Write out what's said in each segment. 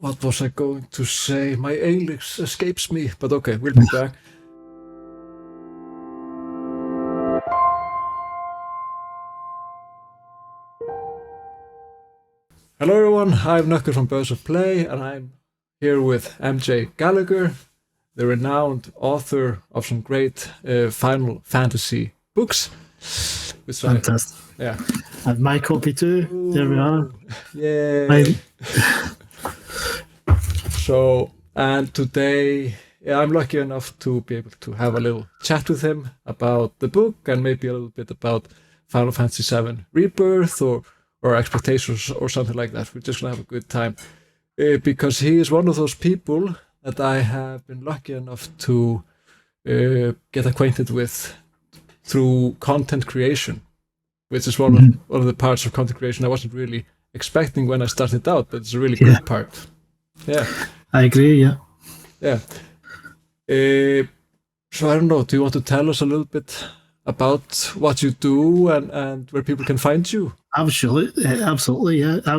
What was I going to say? My English escapes me, but okay, we'll be back. Hello everyone, I'm Nucker from Birds of Play, and I'm here with MJ Gallagher, the renowned author of some great Final Fantasy books. Fantastic. Yeah. I have my copy too. Ooh, there we are. Yay. So, and today, I'm lucky enough to be able to have a little chat with him about the book and maybe a little bit about Final Fantasy VII Rebirth or expectations or something like that. We're just going to have a good time because he is one of those people that I have been lucky enough to get acquainted with through content creation, which is one of the parts of content creation I wasn't really expecting when I started out, but it's a really good part. Yeah, I agree. Yeah. So I don't know. Do you want to tell us a little bit about what you do and where people can find you? Absolutely. Yeah.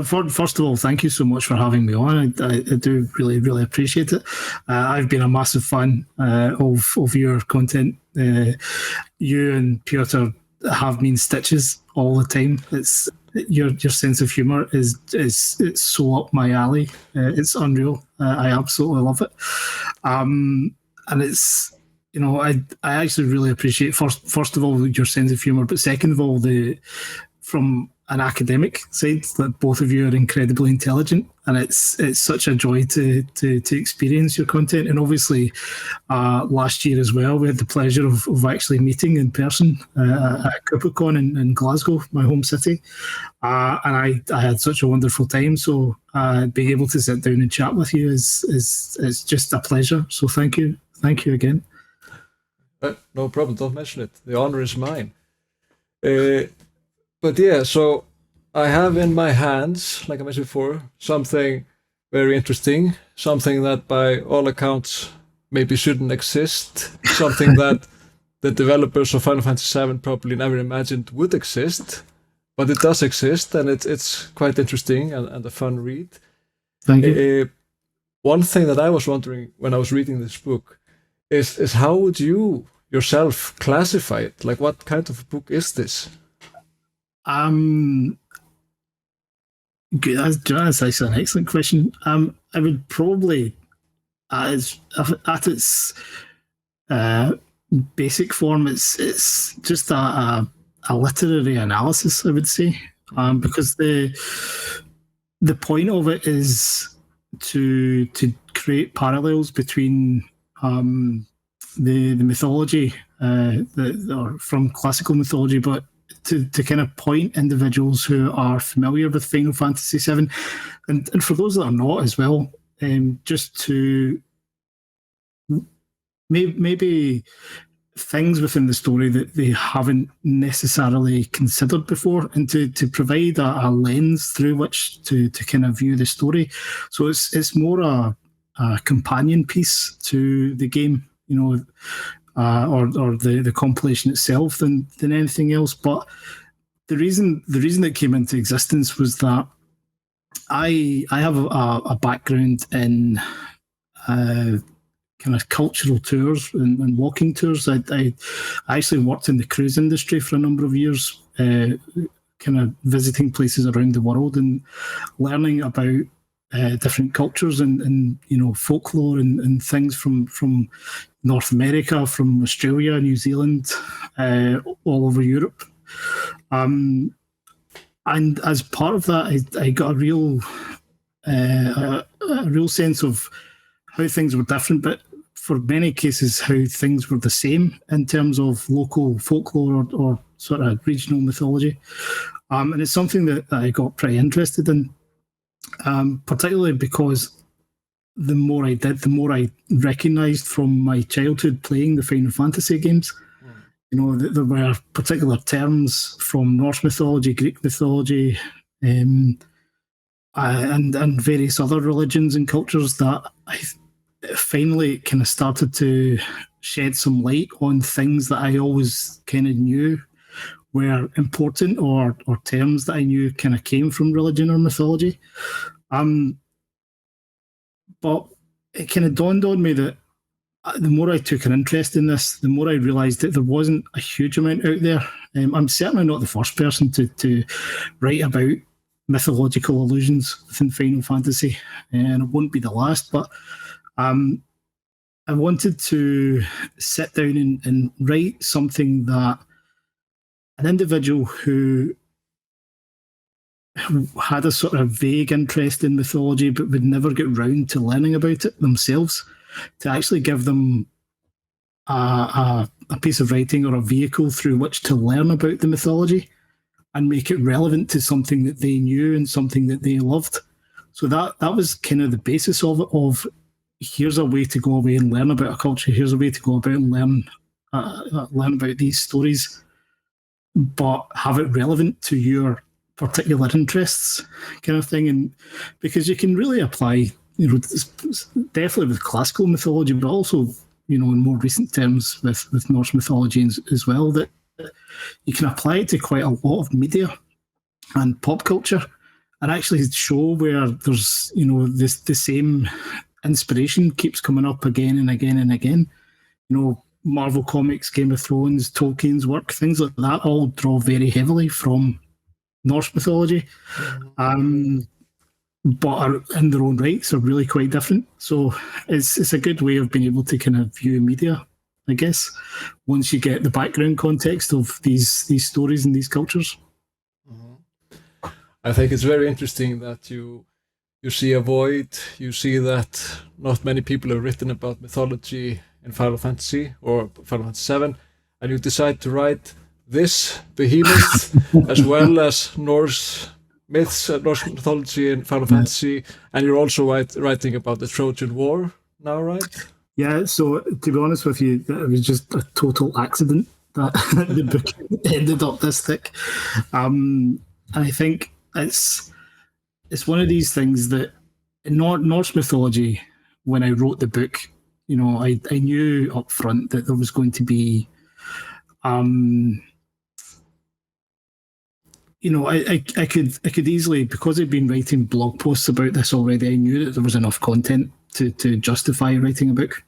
First of all, thank you so much for having me on. I do really appreciate it. I've been a massive fan of your content. You and Piotr have me in stitches all the time. It's your sense of humor is it's so up my alley. It's unreal. I absolutely love it. And it's, you know, I actually really appreciate first of all your sense of humor, but second of all from an academic side, that both of you are incredibly intelligent, and it's such a joy to experience your content. And obviously, last year as well, we had the pleasure of actually meeting in person at CooperCon in Glasgow, my home city, and I had such a wonderful time. So being able to sit down and chat with you is just a pleasure. So thank you again. No problem. Don't mention it. The honor is mine. But yeah, so I have in my hands, like I mentioned before, something very interesting, something that by all accounts maybe shouldn't exist, something that the developers of Final Fantasy VII probably never imagined would exist, but it does exist, and it's quite interesting and a fun read. Thank you. One thing that I was wondering when I was reading this book is how would you yourself classify it? Like, what kind of a book is this? That's actually an excellent question. I would probably, at its basic form, it's just a literary analysis, I would say, because the point of it is to create parallels between the mythology or from classical mythology, but to kind of point individuals who are familiar with Final Fantasy VII, and for those that are not as well, just to maybe things within the story that they haven't necessarily considered before, and to provide a lens through which to kind of view the story. So it's more a companion piece to the game, you know, or the compilation itself than anything else. But the reason it came into existence was that I have a background in kind of cultural tours and walking tours. I actually worked in the cruise industry for a number of years, kind of visiting places around the world and learning about different cultures and you know, folklore and things from North America, from Australia, New Zealand, all over Europe. And as part of that, I got a real sense of how things were different, but for many cases, how things were the same in terms of local folklore or sort of regional mythology. And it's something that I got pretty interested in, particularly because the more I did, the more I recognised from my childhood playing the Final Fantasy games. You know, there were particular terms from Norse mythology, Greek mythology, and various other religions and cultures that I finally kind of started to shed some light on things that I always kind of knew were important, or terms that I knew kind of came from religion or mythology. But it kind of dawned on me that the more I took an interest in this, the more I realised that there wasn't a huge amount out there. I'm certainly not the first person to write about mythological allusions within Final Fantasy, and it won't be the last. But I wanted to sit down and write something that an individual who had a sort of vague interest in mythology but would never get round to learning about it themselves, to actually give them a piece of writing or a vehicle through which to learn about the mythology and make it relevant to something that they knew and something that they loved. So that was kind of the basis of it, of here's a way to go away and learn about a culture, here's a way to go about and learn about these stories, but have it relevant to your particular interests, kind of thing. And because you can really apply, definitely with classical mythology, but also, in more recent terms with Norse mythology as well, that you can apply it to quite a lot of media and pop culture and actually show where there's, the same inspiration keeps coming up again and again and again. Marvel Comics, Game of Thrones, Tolkien's work, things like that all draw very heavily from Norse mythology, but are in their own rights are really quite different. So it's a good way of being able to kind of view media, I guess, once you get the background context of these stories and these cultures. I think it's very interesting that you see a void, you see that not many people have written about mythology in Final Fantasy or Final Fantasy VII, and you decide to write this behemoth as well as Norse myths, Norse mythology and Final Fantasy, and you're also writing about the Trojan War now, right? Yeah, so to be honest with you, it was just a total accident that the book ended up this thick. I think it's one of these things that in Norse mythology, when I wrote the book, I knew up front that there was going to be I could easily, because I'd been writing blog posts about this already, I knew that there was enough content to justify writing a book.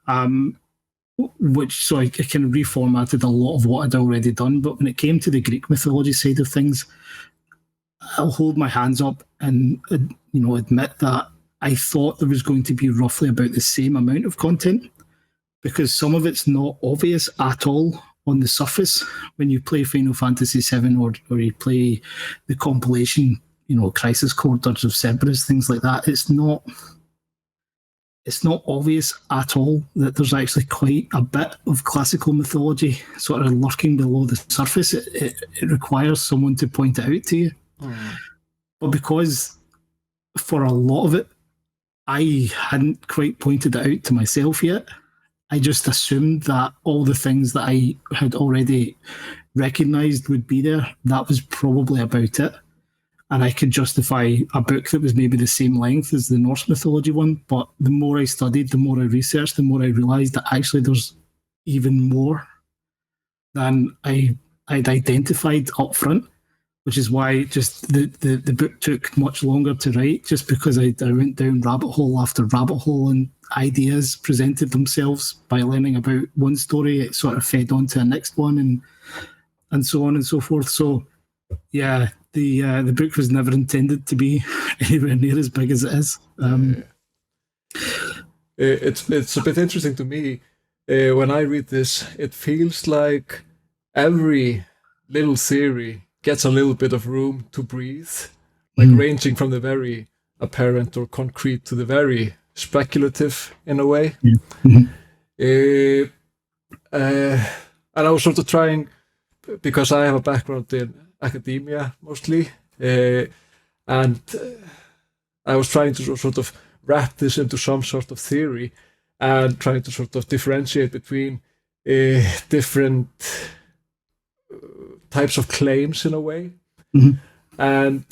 So I kind of reformatted a lot of what I'd already done. But when it came to the Greek mythology side of things, I'll hold my hands up and admit that I thought there was going to be roughly about the same amount of content, because some of it's not obvious at all on the surface when you play Final Fantasy VII or you play the compilation, Crisis Core, Dirge of Cerberus, things like that. It's not obvious at all that there's actually quite a bit of classical mythology sort of lurking below the surface. It requires someone to point it out to you. But because for a lot of it, I hadn't quite pointed it out to myself yet, I just assumed that all the things that I had already recognised would be there, that was probably about it. And I could justify a book that was maybe the same length as the Norse mythology one. But the more I studied, the more I researched, the more I realised that actually there's even more than I'd identified up front, which is why just the book took much longer to write, just because I went down rabbit hole after rabbit hole and ideas presented themselves by learning about one story. It sort of fed on to the next one and so on and so forth. So yeah, the book was never intended to be anywhere near as big as it is. It's a bit interesting to me. When I read this, it feels like every little theory gets a little bit of room to breathe, like ranging from the very apparent or concrete to the very speculative in a way. And I was sort of trying, because I have a background in academia mostly, and I was trying to sort of wrap this into some sort of theory and trying to sort of differentiate between different types of claims in a way. And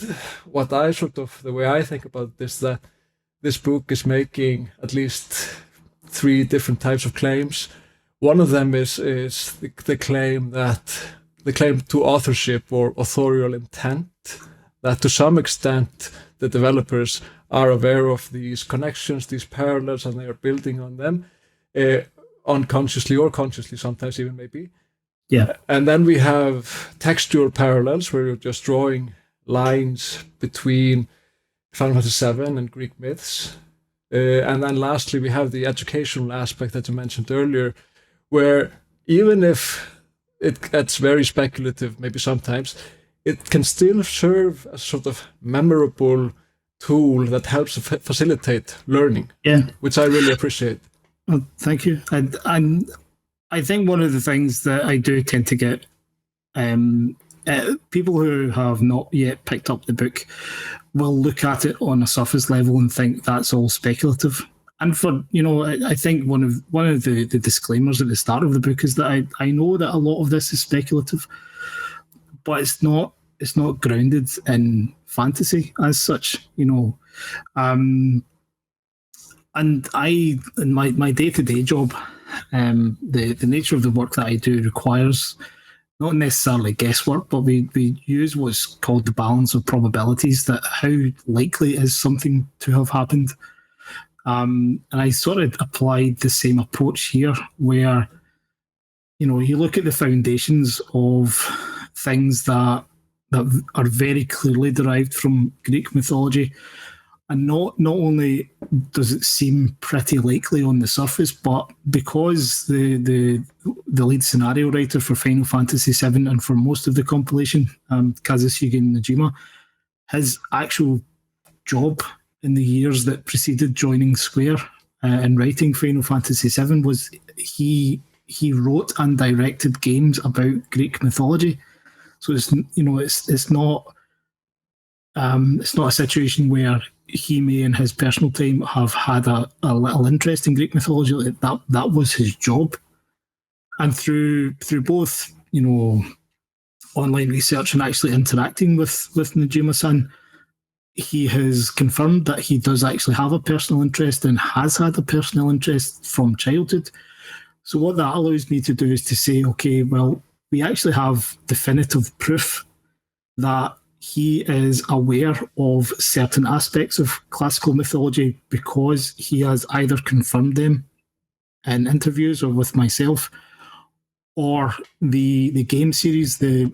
what the way I think about this, that this book is making at least 3 different types of claims. One of them is the claim to authorship or authorial intent, that to some extent the developers are aware of these connections, these parallels, and they are building on them, unconsciously or consciously, sometimes even maybe. Yeah. And then we have textual parallels where you're just drawing lines between Final Fantasy VII and Greek myths. And then lastly, we have the educational aspect that you mentioned earlier, where even if it gets very speculative, maybe sometimes, it can still serve as a sort of memorable tool that helps facilitate learning, which I really appreciate. Well, thank you. I think one of the things that I do tend to get people who have not yet picked up the book will look at it on a surface level and think that's all speculative. And for I think one of the disclaimers at the start of the book is that I know that a lot of this is speculative, but it's not grounded in fantasy as such, and in my day-to-day job, the nature of the work that I do requires not necessarily guesswork, but we use what's called the balance of probabilities, that how likely is something to have happened. And I sort of applied the same approach here, where you look at the foundations of things that are very clearly derived from Greek mythology, and not only does it seem pretty likely on the surface, but because the lead scenario writer for Final Fantasy VII and for most of the compilation, Kazusuke Najima, his actual job in the years that preceded joining Square and writing Final Fantasy VII was he wrote and directed games about Greek mythology. So it's not a situation where he may in his personal time have had a little interest in Greek mythology. That was his job. And through both online research and actually interacting with Najima-san, he has confirmed that he does actually have a personal interest and has had a personal interest from childhood. So what that allows me to do is to say, okay, well, we actually have definitive proof that he is aware of certain aspects of classical mythology because he has either confirmed them in interviews or with myself, or the game series. The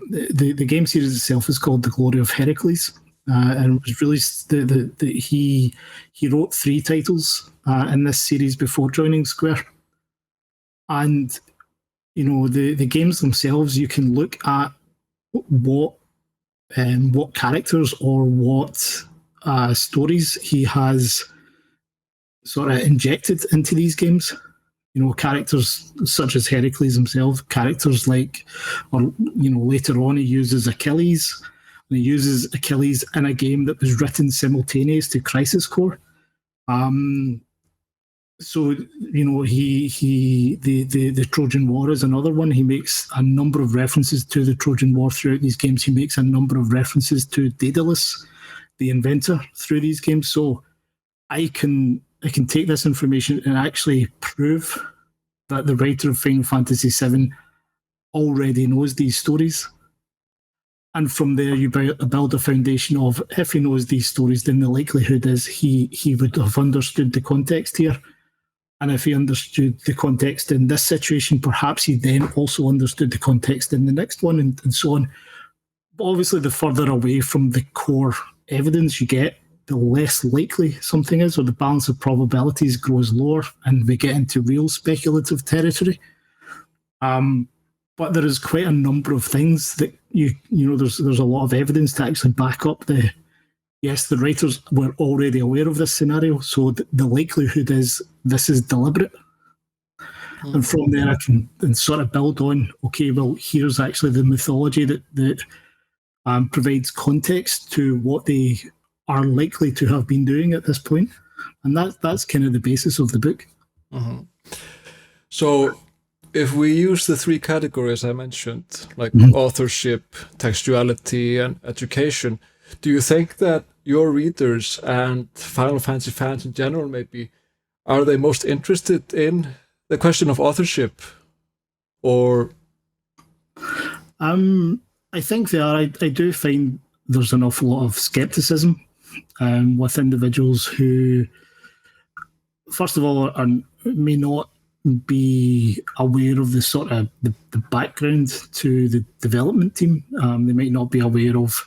game series itself is called The Glory of Heracles, and it was released. He wrote 3 titles in this series before joining Square, and the games themselves. You can look at what characters or what stories he has sort of injected into these games. Characters such as Heracles himself, characters like, or later on he uses Achilles, and he uses Achilles in a game that was written simultaneous to Crisis Core. So the Trojan War is another one. He makes a number of references to the Trojan War throughout these games. He makes a number of references to Daedalus, the inventor, through these games. So I can take this information and actually prove that the writer of Final Fantasy VII already knows these stories. And from there, you build a foundation of, if he knows these stories, then the likelihood is he would have understood the context here. And if he understood the context in this situation, perhaps he then also understood the context in the next one, and so on. But obviously, the further away from the core evidence you get, the less likely something is, or the balance of probabilities grows lower, and we get into real speculative territory. But there is quite a number of things that there's a lot of evidence to actually back up yes, the writers were already aware of this scenario, so the likelihood is this is deliberate. Mm-hmm. And from there, I can sort of build on, okay, well, here's actually the mythology that provides context to what they are likely to have been doing at this point. And that's kind of the basis of the book. Mm-hmm. So if we use the 3 categories I mentioned, like authorship, textuality, and education, do you think that your readers and Final Fantasy fans in general, maybe, are they most interested in the question of authorship? Or I think they are. I do find there's an awful lot of skepticism with individuals who, first of all, may not be aware of the sort of the background to the development team. They might not be aware of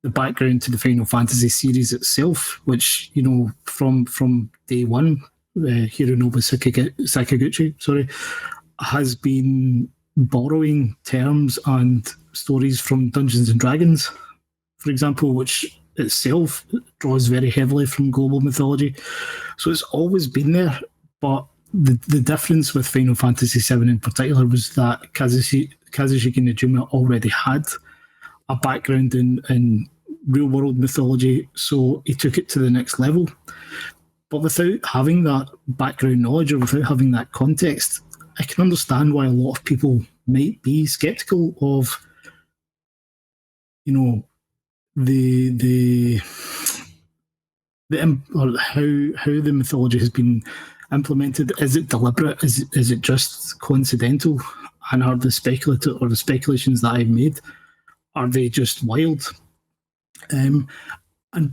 the background to the Final Fantasy series itself, which, you know, from day one, Hironobu Sakaguchi, has been borrowing terms and stories from Dungeons and Dragons, for example, which itself draws very heavily from global mythology. So it's always been there, but the difference with Final Fantasy VII in particular was that Kazushige Nijima already had a background in real-world mythology, so he took it to the next level. But without having that background knowledge or without having that context, I can understand why a lot of people might be skeptical of, you know, or how the mythology has been implemented. Is it deliberate? Is it just coincidental? And are the speculations that I've made, are they just wild? And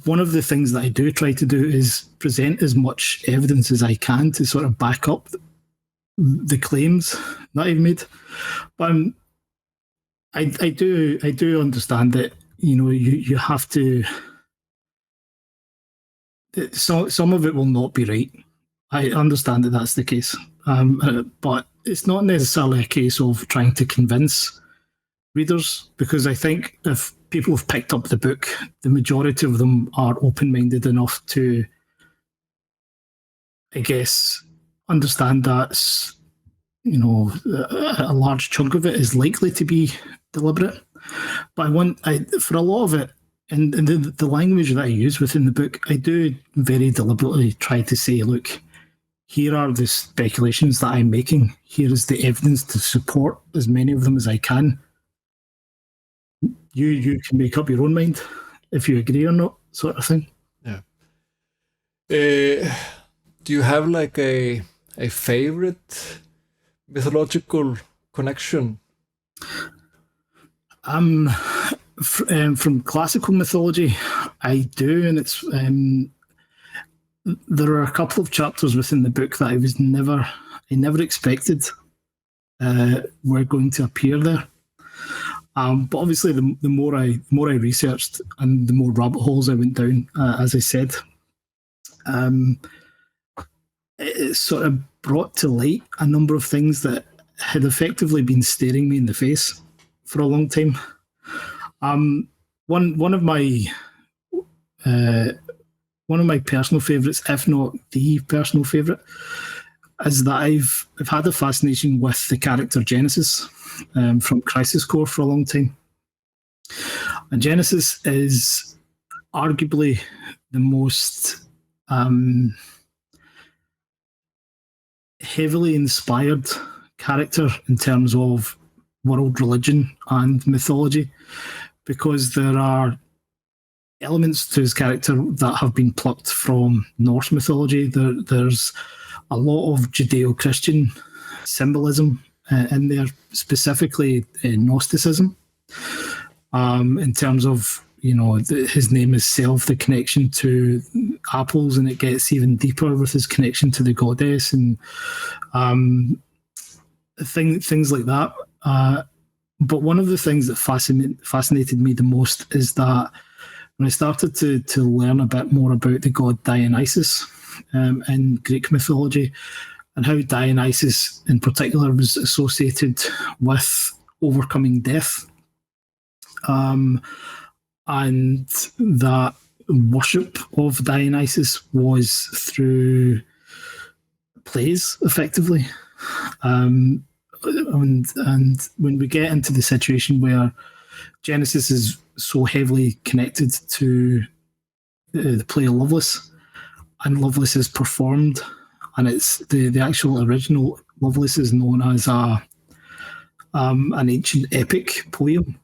one of the things that I do try to do is present as much evidence as I can to sort of back up the claims that I've made. But I do understand that, you know, you have to. Some of it will not be right. I understand that that's the case, but it's not necessarily a case of trying to convince readers, because I think if people have picked up the book, the majority of them are open-minded enough to, I guess, understand that, you know, a large chunk of it is likely to be deliberate. But for a lot of it, and the language that I use within the book, I do very deliberately try to say, look, here are the speculations that I'm making. Here is the evidence to support as many of them as I can. You can make up your own mind if you agree or not, sort of thing. Yeah. Do you have like a favorite mythological connection? From classical mythology, I do, and it's there are a couple of chapters within the book that I never expected were going to appear there. But obviously, the more I researched and the more rabbit holes I went down, as I said, it sort of brought to light a number of things that had effectively been staring me in the face for a long time. One of my personal favourites, if not the personal favourite, is that I've had a fascination with the character Genesis from Crisis Core for a long time. And Genesis is arguably the most heavily inspired character in terms of world religion and mythology, because there are elements to his character that have been plucked from Norse mythology. There's a lot of Judeo-Christian symbolism in there, specifically Gnosticism, in terms of, you know, his name is Self, the connection to apples, and it gets even deeper with his connection to the goddess and things like that. But one of the things that fascinated me the most is that when I started to learn a bit more about the god Dionysus in Greek mythology, and how Dionysus in particular was associated with overcoming death, and that worship of Dionysus was through plays, effectively. And when we get into the situation where Genesis is so heavily connected to the play Lovelace, and Lovelace is performed, and it's the actual original Lovelace is known as an ancient epic poem.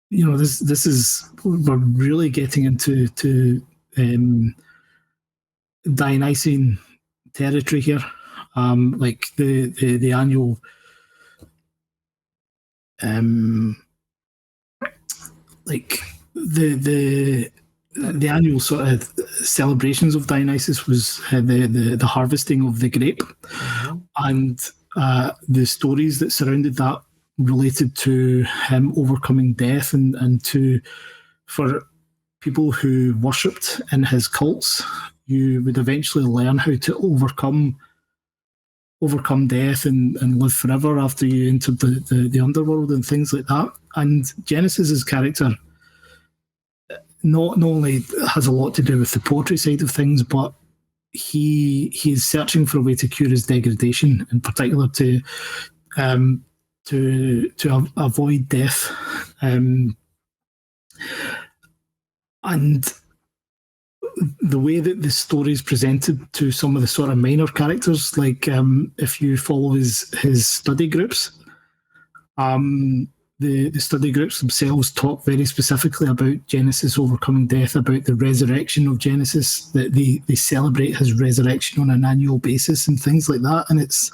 You know, this is, we're really getting into Dionysian territory here. Like the annual like the the annual sort of celebrations of Dionysus was the harvesting of the grape, and the stories that surrounded that related to him overcoming death, and to, for people who worshipped in his cults, you would eventually learn how to overcome death and live forever after you entered the underworld and things like that. And Genesis's character not only has a lot to do with the poetry side of things, but he's searching for a way to cure his degradation, in particular to avoid death. And the way that the story is presented to some of the sort of minor characters, like if you follow his study groups, the study groups themselves talk very specifically about Genesis overcoming death, about the resurrection of Genesis, that they celebrate his resurrection on an annual basis and things like that. And it's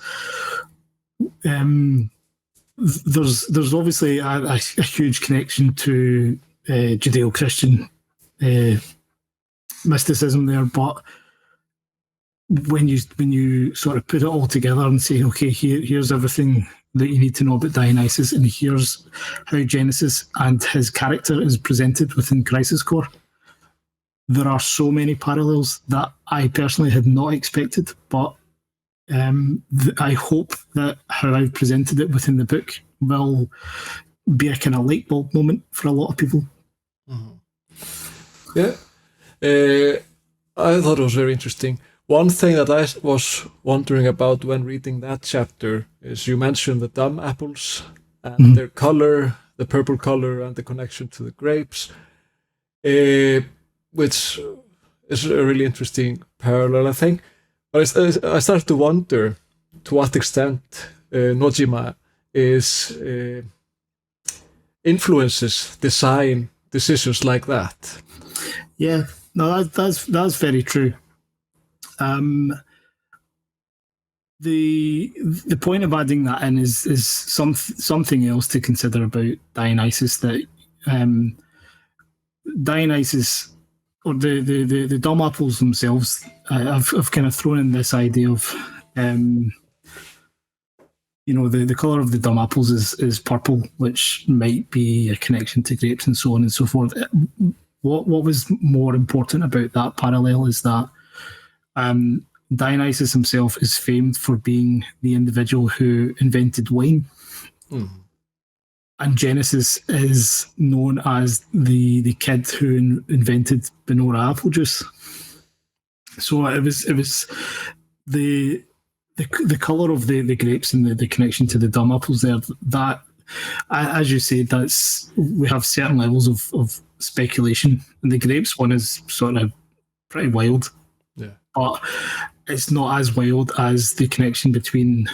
there's obviously a huge connection to Judeo-Christian mysticism there, but when you sort of put it all together and say, okay, here's everything that you need to know about Dionysus, and here's how Genesis and his character is presented within Crisis Core, there are so many parallels that I personally had not expected, but I hope that how I've presented it within the book will be a kind of light bulb moment for a lot of people. Yeah. I thought it was very interesting. One thing that I was wondering about when reading that chapter is you mentioned the dumb apples and their color, the purple color, and the connection to the grapes, which is a really interesting parallel, I think. But I started to wonder to what extent Nojima is influences design decisions like that. Yeah, no, that's very true. The point of adding that in is something else to consider about Dionysus, that Dionysus, or the dumb apples themselves, I've kind of thrown in this idea of the colour of the dumb apples is purple, which might be a connection to grapes and so on and so forth. What was more important about that parallel is that Dionysus himself is famed for being the individual who invented wine. And Genesis is known as the kid who invented Benora apple juice. So it was the colour of the grapes and the connection to the dumb apples there. That, as you say, we have certain levels of speculation, and the grapes one is sort of pretty wild. Yeah, but it's not as wild as the connection between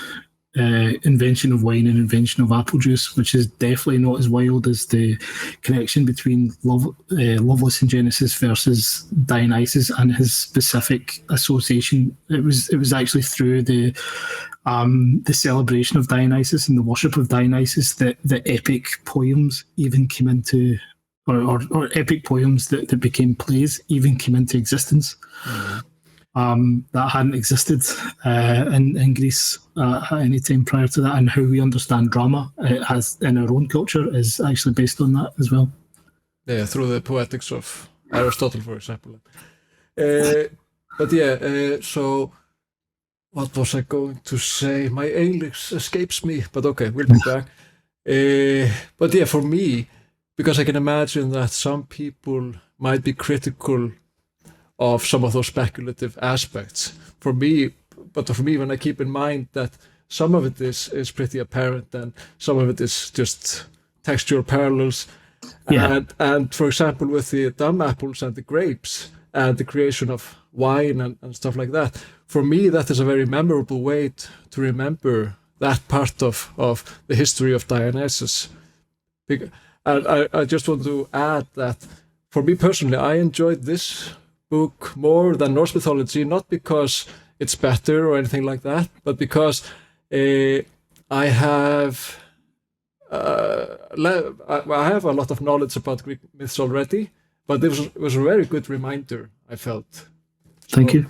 invention of wine and invention of apple juice, which is definitely not as wild as the connection between Lovelace and Genesis versus Dionysus and his specific association. It was actually through the celebration of Dionysus and the worship of Dionysus that the epic poems even came into, or epic poems that became plays even came into existence. That hadn't existed in Greece at any time prior to that, and how we understand drama as in our own culture is actually based on that as well. Yeah, through the poetics of Aristotle, for example. But yeah, so what was I going to say? My English escapes me, but okay, we'll be back. But yeah, for me, because I can imagine that some people might be critical of some of those speculative aspects. For me, when I keep in mind that some of it is pretty apparent and some of it is just textual parallels. Yeah. And for example, with the dumb apples and the grapes and the creation of wine and stuff like that, for me, that is a very memorable way to remember that part of the history of Dionysus. And I just want to add that for me personally, I enjoyed this book more than Norse mythology, not because it's better or anything like that, but because I have a lot of knowledge about Greek myths already, but it was a very good reminder, I felt. Thank you.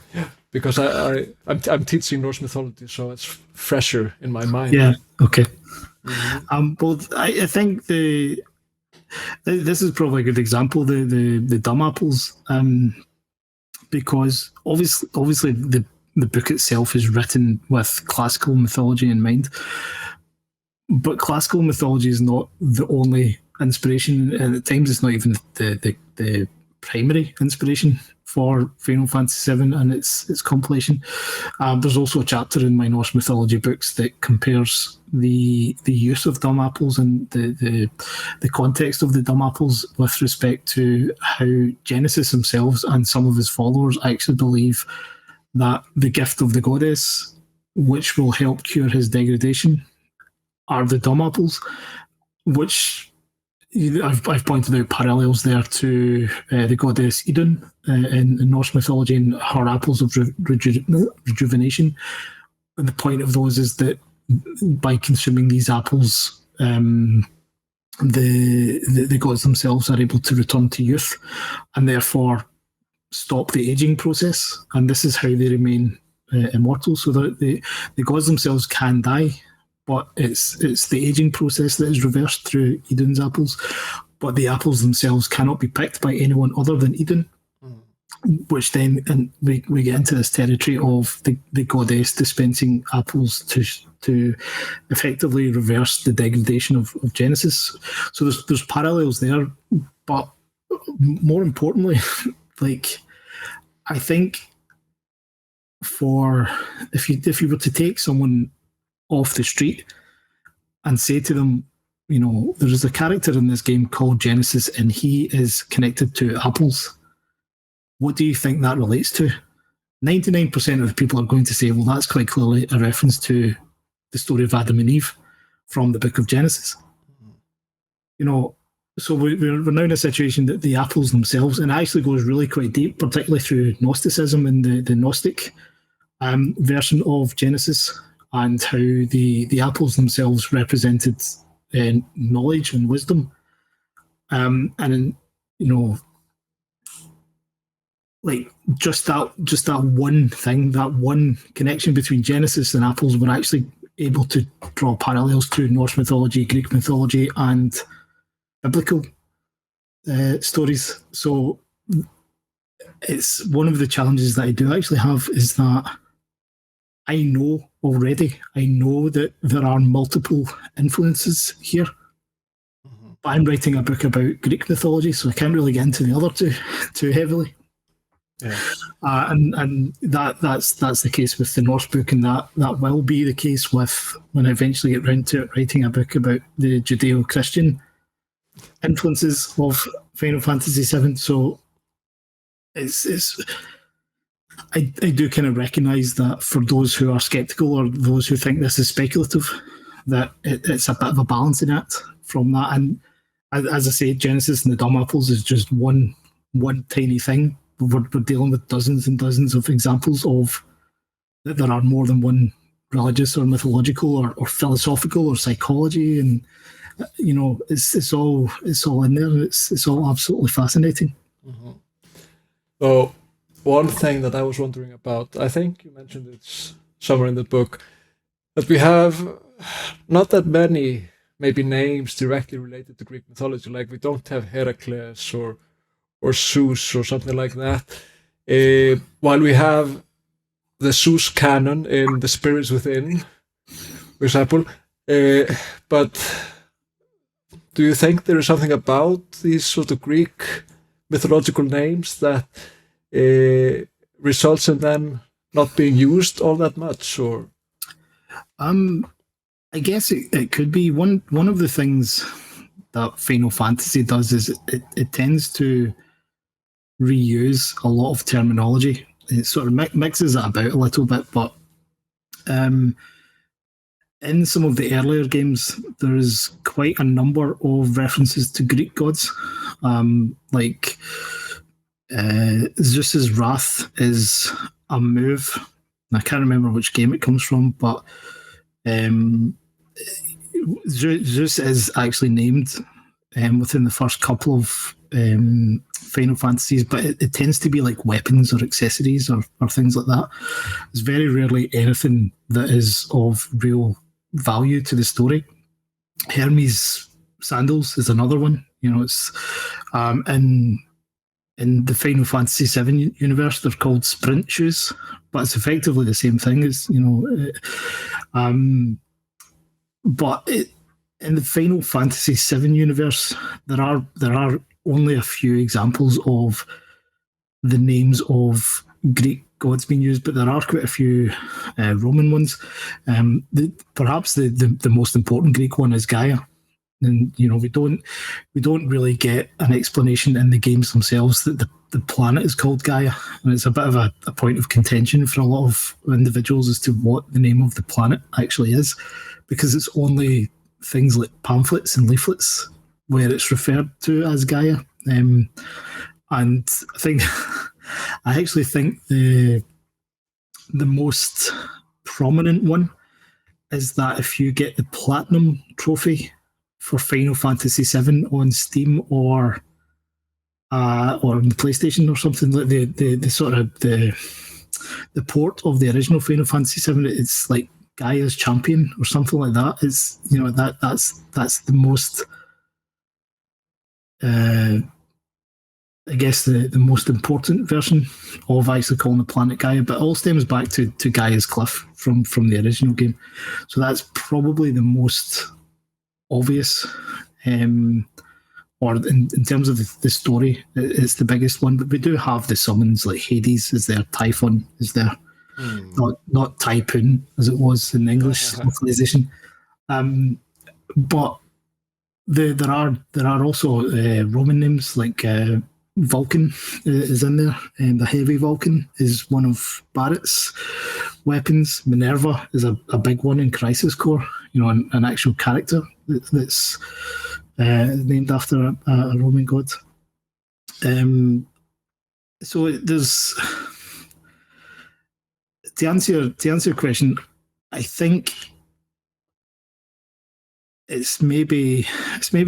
Because I'm teaching Norse mythology, so it's fresher in my mind. Yeah. Okay. Well, I think this is probably a good example, the dumb apples, because obviously the book itself is written with classical mythology in mind, but classical mythology is not the only inspiration, and at times it's not even the primary inspiration for Final Fantasy VII and its compilation. There's also a chapter in my Norse mythology books that compares the use of dumb apples and the context of the dumb apples with respect to how Genesis himself and some of his followers actually believe that the gift of the goddess, which will help cure his degradation, are the dumb apples, which I've pointed out parallels there to the goddess Idun in Norse mythology and her apples of rejuvenation. And the point of those is that by consuming these apples, the gods themselves are able to return to youth and therefore stop the aging process. And this is how they remain immortal. So that the gods themselves can die, but it's the aging process that is reversed through Idun's apples. But the apples themselves cannot be picked by anyone other than Idun, which then and we get into this territory of the goddess dispensing apples to effectively reverse the degradation of Genesis. So there's parallels there, but more importantly, like I think if you were to take someone off the street and say to them, you know, there is a character in this game called Genesis and he is connected to apples. What do you think that relates to? 99% of the people are going to say, well, that's quite clearly a reference to the story of Adam and Eve from the book of Genesis. You know, so we're now in a situation that the apples themselves, and it actually goes really quite deep, particularly through Gnosticism and the Gnostic version of Genesis, and how the apples themselves represented knowledge and wisdom. And, you know, like just that one thing, that one connection between Genesis and apples, were actually able to draw parallels to Norse mythology, Greek mythology, and biblical stories. So it's one of the challenges that I do actually have is that I know that there are multiple influences here. But I'm writing a book about Greek mythology, so I can't really get into the other two too heavily. Yeah. And that's the case with the Norse book, and that will be the case with when I eventually get round to writing a book about the Judeo-Christian influences of Final Fantasy VII. So I do kind of recognise that for those who are sceptical or those who think this is speculative, that it's a bit of a balancing act from that. And as I say, Genesis and the Dumb Apples is just one tiny thing. We're dealing with dozens and dozens of examples of that there are more than one religious or mythological or philosophical or psychology, and you know, it's all in there, and it's all absolutely fascinating. Mm-hmm. So one thing that I was wondering about, I think you mentioned it somewhere in the book, that we have not that many maybe names directly related to Greek mythology. Like we don't have Heracles or Zeus or something like that. While we have the Zeus canon in The Spirits Within, for example. But do you think there is something about these sort of Greek mythological names that results in them not being used all that much? Or I guess it could be one of the things that Final Fantasy does is it tends to reuse a lot of terminology. It sort of mixes it about a little bit, but in some of the earlier games, there is quite a number of references to Greek gods, like Zeus's wrath is a move. I can't remember which game it comes from, but Zeus is actually named within the first couple of Final Fantasies, but it tends to be like weapons or accessories or things like that. It's very rarely anything that is of real value to the story. Hermes sandals is another one. It's in the Final Fantasy VII universe, they're called sprint shoes, but it's effectively the same thing as, but in the Final Fantasy VII universe, there are only a few examples of the names of Greek gods being used, but there are quite a few Roman ones. Perhaps the most important Greek one is Gaia. And we don't really get an explanation in the games themselves that the planet is called Gaia, and it's a bit of a point of contention for a lot of individuals as to what the name of the planet actually is, because it's only things like pamphlets and leaflets where it's referred to as Gaia. And I actually think the most prominent one is that if you get the platinum trophy for Final Fantasy VII on Steam or on the PlayStation or something, like the sort of the port of the original Final Fantasy VII, it's like Gaia's Champion or something like that. It's that's the most I guess the most important version of actually calling the planet Gaia, but it all stems back to Gaia's Cliff from the original game. So that's probably the most obvious, or in terms of the story, it's the biggest one. But we do have the summons like Hades is there, Typhon is there, not Typhoon as it was in English localization. But there are also Roman names like Vulcan is in there, and the heavy Vulcan is one of Barrett's weapons. Minerva is a big one in Crisis Core, an actual character that's named after a Roman god. So there's, to answer your question, I think it's maybe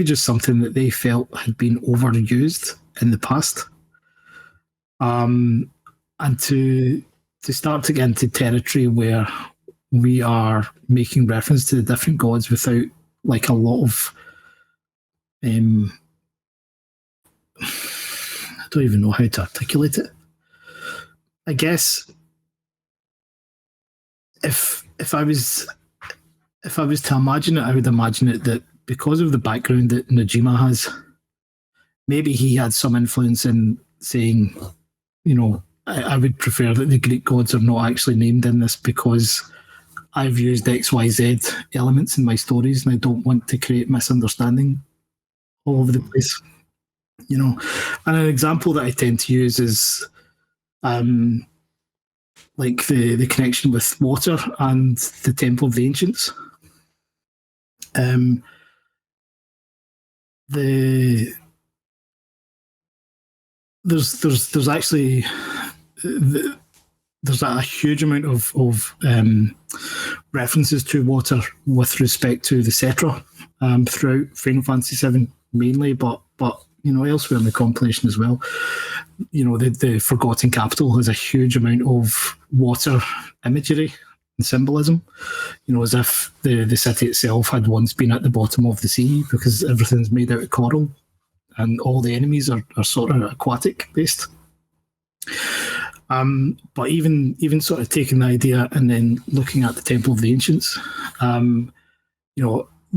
just something that they felt had been overused in the past, and to start to get into territory where we are making reference to the different gods without like a lot of I don't even know how to articulate it. I guess if I was to imagine it, I would imagine it that because of the background that Najima has, maybe he had some influence in saying, I would prefer that the Greek gods are not actually named in this because I've used XYZ elements in my stories and I don't want to create misunderstanding all over the place. And an example that I tend to use is like the connection with water and the Temple of the Ancients. There's actually there's a huge amount of references to water with respect to the Cetra throughout Final Fantasy VII mainly, but elsewhere in the compilation as well. The Forgotten Capital has a huge amount of water imagery and symbolism, as if the city itself had once been at the bottom of the sea because everything's made out of coral and all the enemies are sort of aquatic based. But even sort of taking the idea and then looking at the Temple of the Ancients,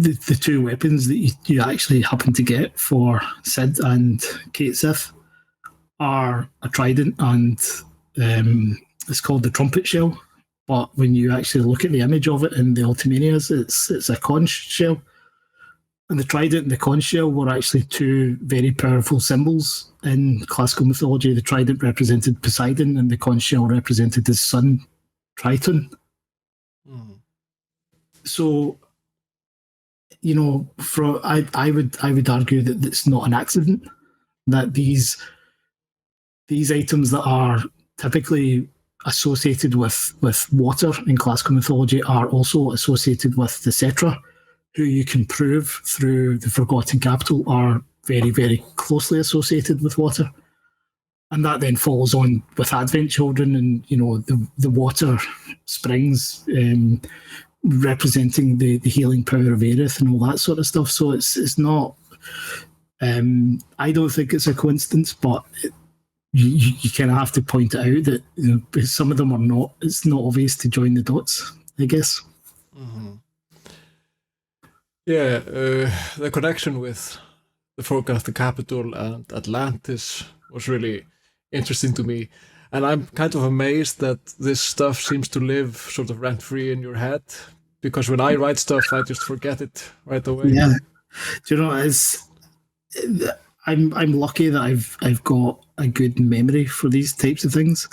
the two weapons that you actually happen to get for Cid and Kate Sith are a trident and it's called the trumpet shell. But when you actually look at the image of it in the Ultimanias, it's a conch shell. And the trident and the conch shell were actually two very powerful symbols in classical mythology. The trident represented Poseidon and the conch shell represented his son, Triton. So, I would argue that it's not an accident that these items that are typically associated with water in classical mythology are also associated with the Cetra, who you can prove through the Forgotten Capital are very, very closely associated with water. And that then follows on with Advent children and, the water springs representing the healing power of Aerith and all that sort of stuff. So it's not, I don't think it's a coincidence, but you kind of have to point it out that some of them are not, it's not obvious to join the dots, I guess. Mm-hmm. Yeah, the connection with the Forgotten Capital and Atlantis was really interesting to me. And I'm kind of amazed that this stuff seems to live sort of rent-free in your head, because when I write stuff, I just forget it right away. Yeah. Do you know, I'm lucky that I've got a good memory for these types of things.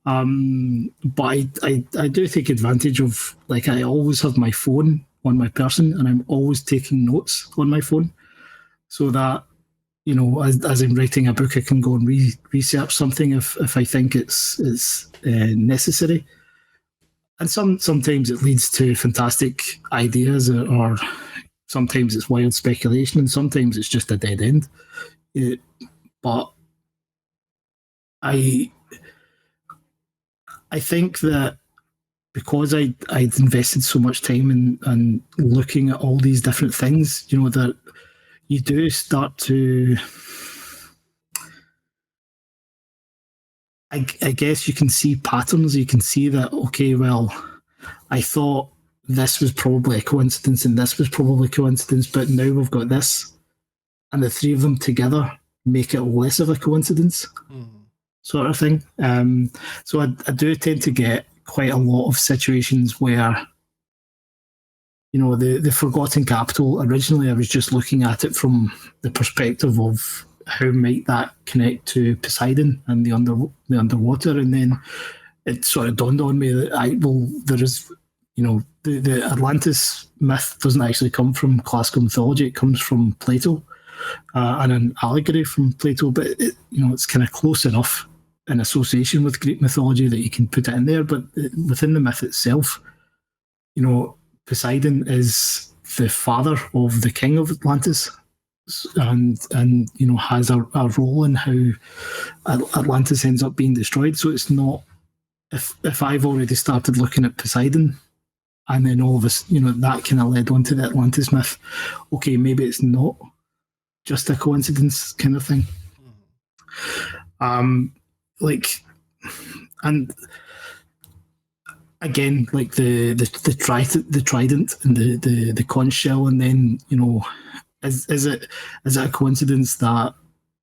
But I do take advantage of, like, I always have my phone on my person and I'm always taking notes on my phone so that, as I'm writing a book, I can go and research something if I think it's necessary. And sometimes it leads to fantastic ideas, or sometimes it's wild speculation, and sometimes it's just a dead end. But I think that because I'd invested so much time in looking at all these different things, that you do start to, I guess you can see patterns. You can see that, okay, well, I thought this was probably a coincidence and this was probably a coincidence, but now we've got this. And the three of them together make it less of a coincidence, sort of thing. So I do tend to get quite a lot of situations where, the Forgotten Capital, originally I was just looking at it from the perspective of how might that connect to Poseidon and the underwater, and then it sort of dawned on me that there is, the Atlantis myth doesn't actually come from classical mythology, it comes from Plato, and an allegory from Plato, but it's kind of close enough in association with Greek mythology that you can put it in there, but within the myth itself, Poseidon is the father of the king of Atlantis, and has a role in how Atlantis ends up being destroyed. So it's not, if I've already started looking at Poseidon and then all of us, that kind of led on to the Atlantis myth, okay, maybe it's not just a coincidence kind of thing. And again, like the trident and the conch shell, and then is it a coincidence that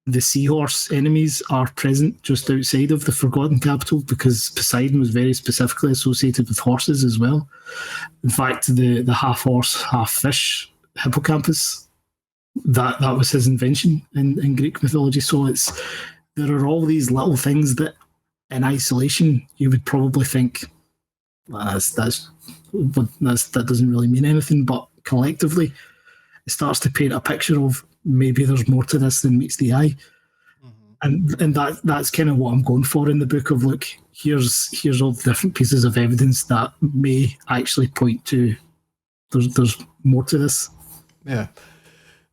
the seahorse enemies are present just outside of the Forgotten Capital, because Poseidon was very specifically associated with horses as well. In fact, the half horse, half fish hippocampus, that was his invention in Greek mythology. So there are all these little things that in isolation you would probably think, that doesn't really mean anything, but collectively it starts to paint a picture of maybe there's more to this than meets the eye. And that's kind of what I'm going for in the book, of look, here's all the different pieces of evidence that may actually point to there's more to this. Yeah.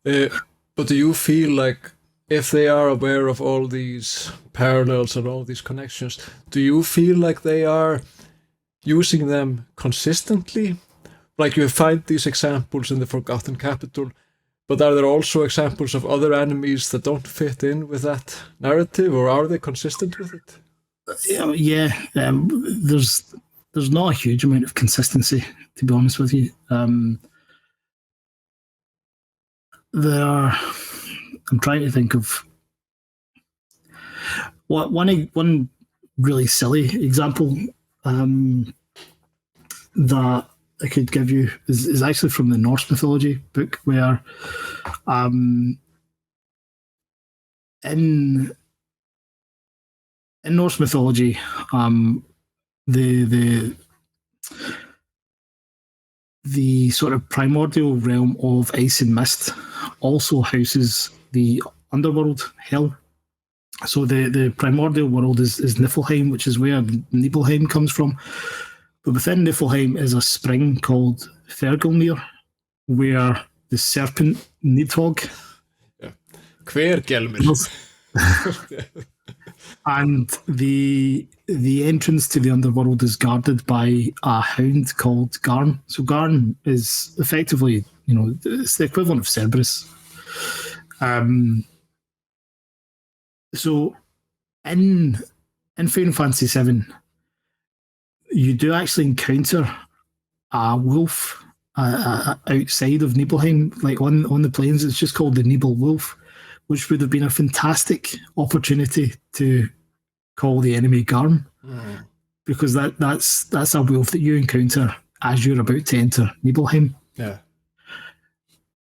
But do you feel like, if they are aware of all these parallels and all these connections, do you feel like they are using them consistently? Like, you find these examples in the Forgotten Capital, but are there also examples of other enemies that don't fit in with that narrative, or are they consistent with it? Yeah, there's not a huge amount of consistency, to be honest with you. I'm trying to think of one really silly example that I could give you is actually from the Norse mythology book, where in Norse mythology, the sort of primordial realm of ice and mist also houses the underworld, hell. So the primordial world is Niflheim, which is where Nibelheim comes from. But within Niflheim is a spring called Fergelmir, where the serpent Nidhogg Hvergelmir. And the entrance to the underworld is guarded by a hound called Garn. So Garn is effectively, it's the equivalent of Cerberus. So in Final Fantasy VII, you do actually encounter a wolf outside of Nibelheim, like on the plains. It's just called the Nibel Wolf, which would have been a fantastic opportunity to call the enemy Garn, because that's a wolf that you encounter as you're about to enter Nibelheim. Yeah.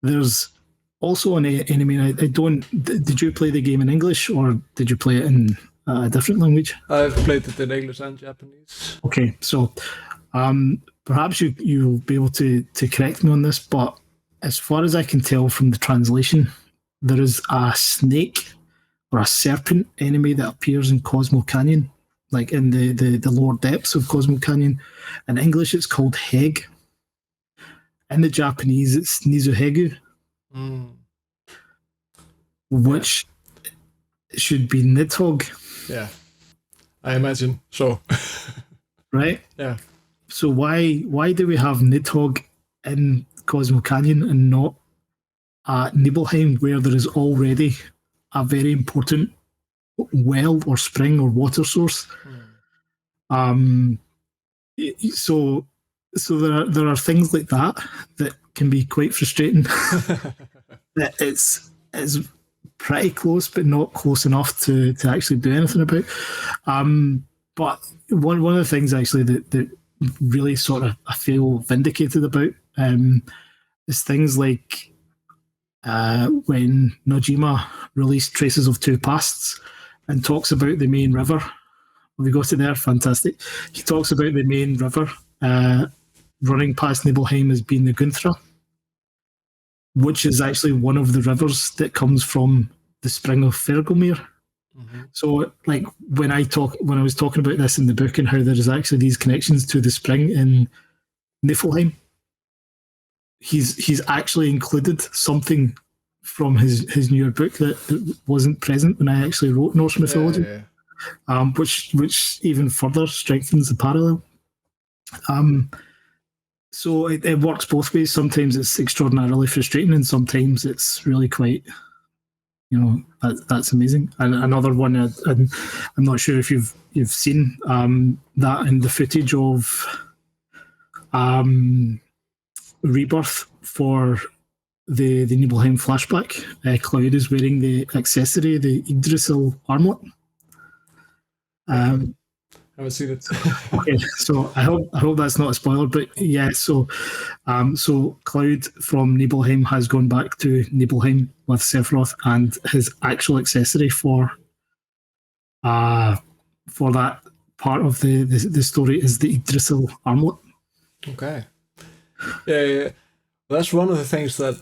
There's also an enemy. I don't. Did you play the game in English or did you play it in a different language? I've played it in English and Japanese. Okay, so perhaps you'll be able to correct me on this, but as far as I can tell from the translation, there is a snake or a serpent enemy that appears in Cosmo Canyon, like in the lower depths of Cosmo Canyon. In English, it's called Heg. In the Japanese, it's Nizuhegu, which should be Nidhogg. Yeah, I imagine so. Right? Yeah. So why do we have Nidhogg in Cosmo Canyon and not at Nibelheim, where there is already a very important well or spring or water source? So there are things like that can be quite frustrating. That it's pretty close, but not close enough to actually do anything about. But one of the things actually that really sort of I feel vindicated about is things like when Nojima released Traces of Two Pasts and talks about the main river. Have we got to there? Fantastic. He talks about the main river running past Nibelheim as being the Gunthra, which is actually one of the rivers that comes from the spring of Fergelmir. So, like when I was talking about this in the book and how there is actually these connections to the spring in Niflheim, he's actually included something from his newer book that wasn't present when I actually wrote Norse mythology, which even further strengthens the parallel. So it works both ways. Sometimes it's extraordinarily frustrating, and sometimes it's really quite, that's amazing. And another one, I'm not sure if you've seen that in the footage of Rebirth for the Nibelheim flashback. Cloud is wearing the accessory, the Yggdrasil armlet. I haven't seen it. Okay, so I hope that's not a spoiler, but yeah, so Cloud from Nibelheim has gone back to Nibelheim with Sephiroth, and his actual accessory for that part of the story is the Yggdrasil armlet. Okay. Yeah. That's one of the things that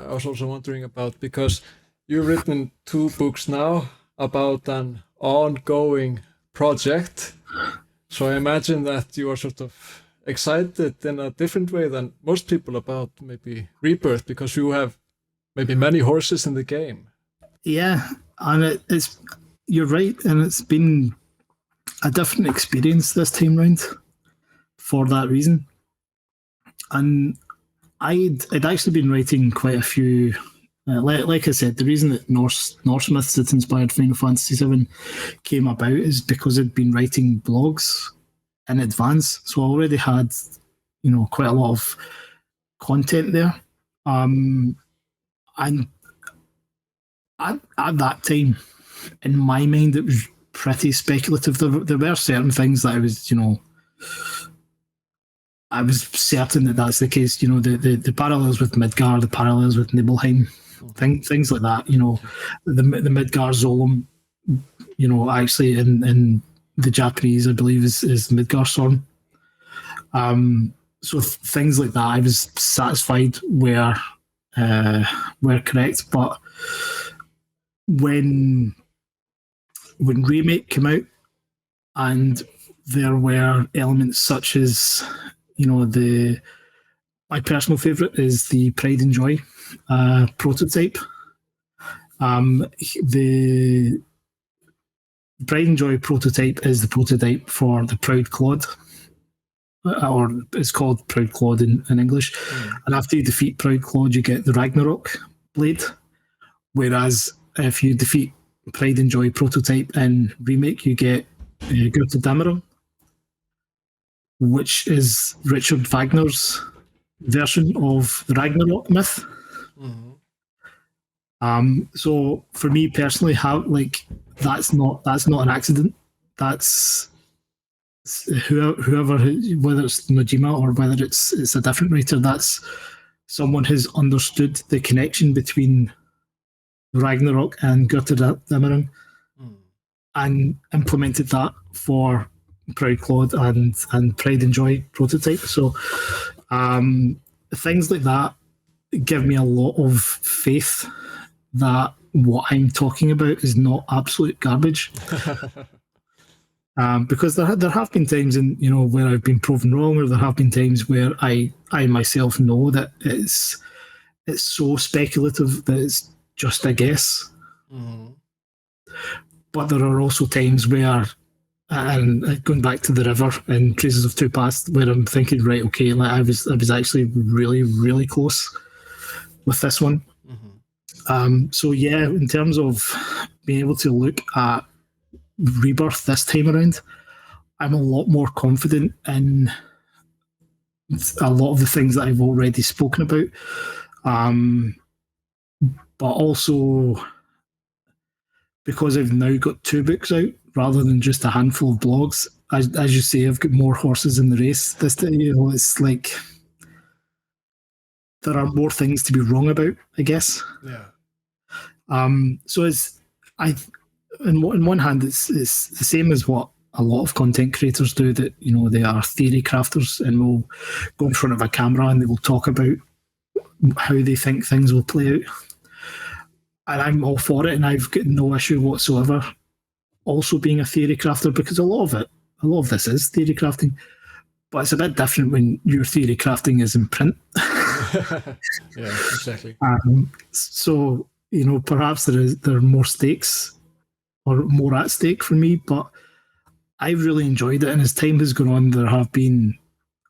I was also wondering about, because you've written 2 books now about an ongoing project. So I imagine that you are sort of excited in a different way than most people about maybe Rebirth, because you have maybe many horses in the game. Yeah, and you're right, and it's been a different experience this time round for that reason. And I'd actually been writing quite a few. Like I said, the reason that Norse myths that inspired Final Fantasy VII came about is because I'd been writing blogs in advance, so I already had, quite a lot of content there. And at that time, in my mind, it was pretty speculative. There were certain things that I was certain that that's the case. The parallels with Midgar, the parallels with Nibelheim, things like that. The Midgar Zolom, actually in the Japanese, I believe is Midgar Sorn. So things like that, I was satisfied were correct. But when Remake came out, and there were elements such as, my personal favourite is the Pride and Joy prototype, The Pride and Joy prototype is the prototype for the Proud Claude, or it's called Proud Claude in English. And after you defeat Proud Claude, you get the Ragnarok blade. Whereas if you defeat Pride and Joy prototype in Remake, you get Götterdämmerung, which is Richard Wagner's version of the Ragnarok myth. So for me personally, that's not an accident. That's whoever, whether it's Nojima or whether it's a different writer, that's someone has understood the connection between Ragnarok and Götterdämmerung and implemented that for Proud Claude and Pride and Joy prototype. So things like that give me a lot of faith that what I'm talking about is not absolute garbage. Because there have been times where I've been proven wrong, or there have been times where I myself know that it's so speculative that it's just a guess. But there are also times where, and going back to the river in Traces of Two Past, where I'm thinking, right, okay, like I was actually really, really close with this one. So yeah, in terms of being able to look at Rebirth this time around, I'm a lot more confident in a lot of the things that I've already spoken about. But also because I've now got 2 books out rather than just a handful of blogs, as you say, I've got more horses in the race. This time, it's like there are more things to be wrong about, I guess. Yeah. So in one hand, it's the same as what a lot of content creators do, that they are theory crafters and will go in front of a camera and they will talk about how they think things will play out. And I'm all for it, and I've got no issue whatsoever also being a theory crafter, because a lot of this is theory crafting, but it's a bit different when your theory crafting is in print. Yeah, exactly. So perhaps there are more stakes or more at stake for me, but I've really enjoyed it, and as time has gone on, there have been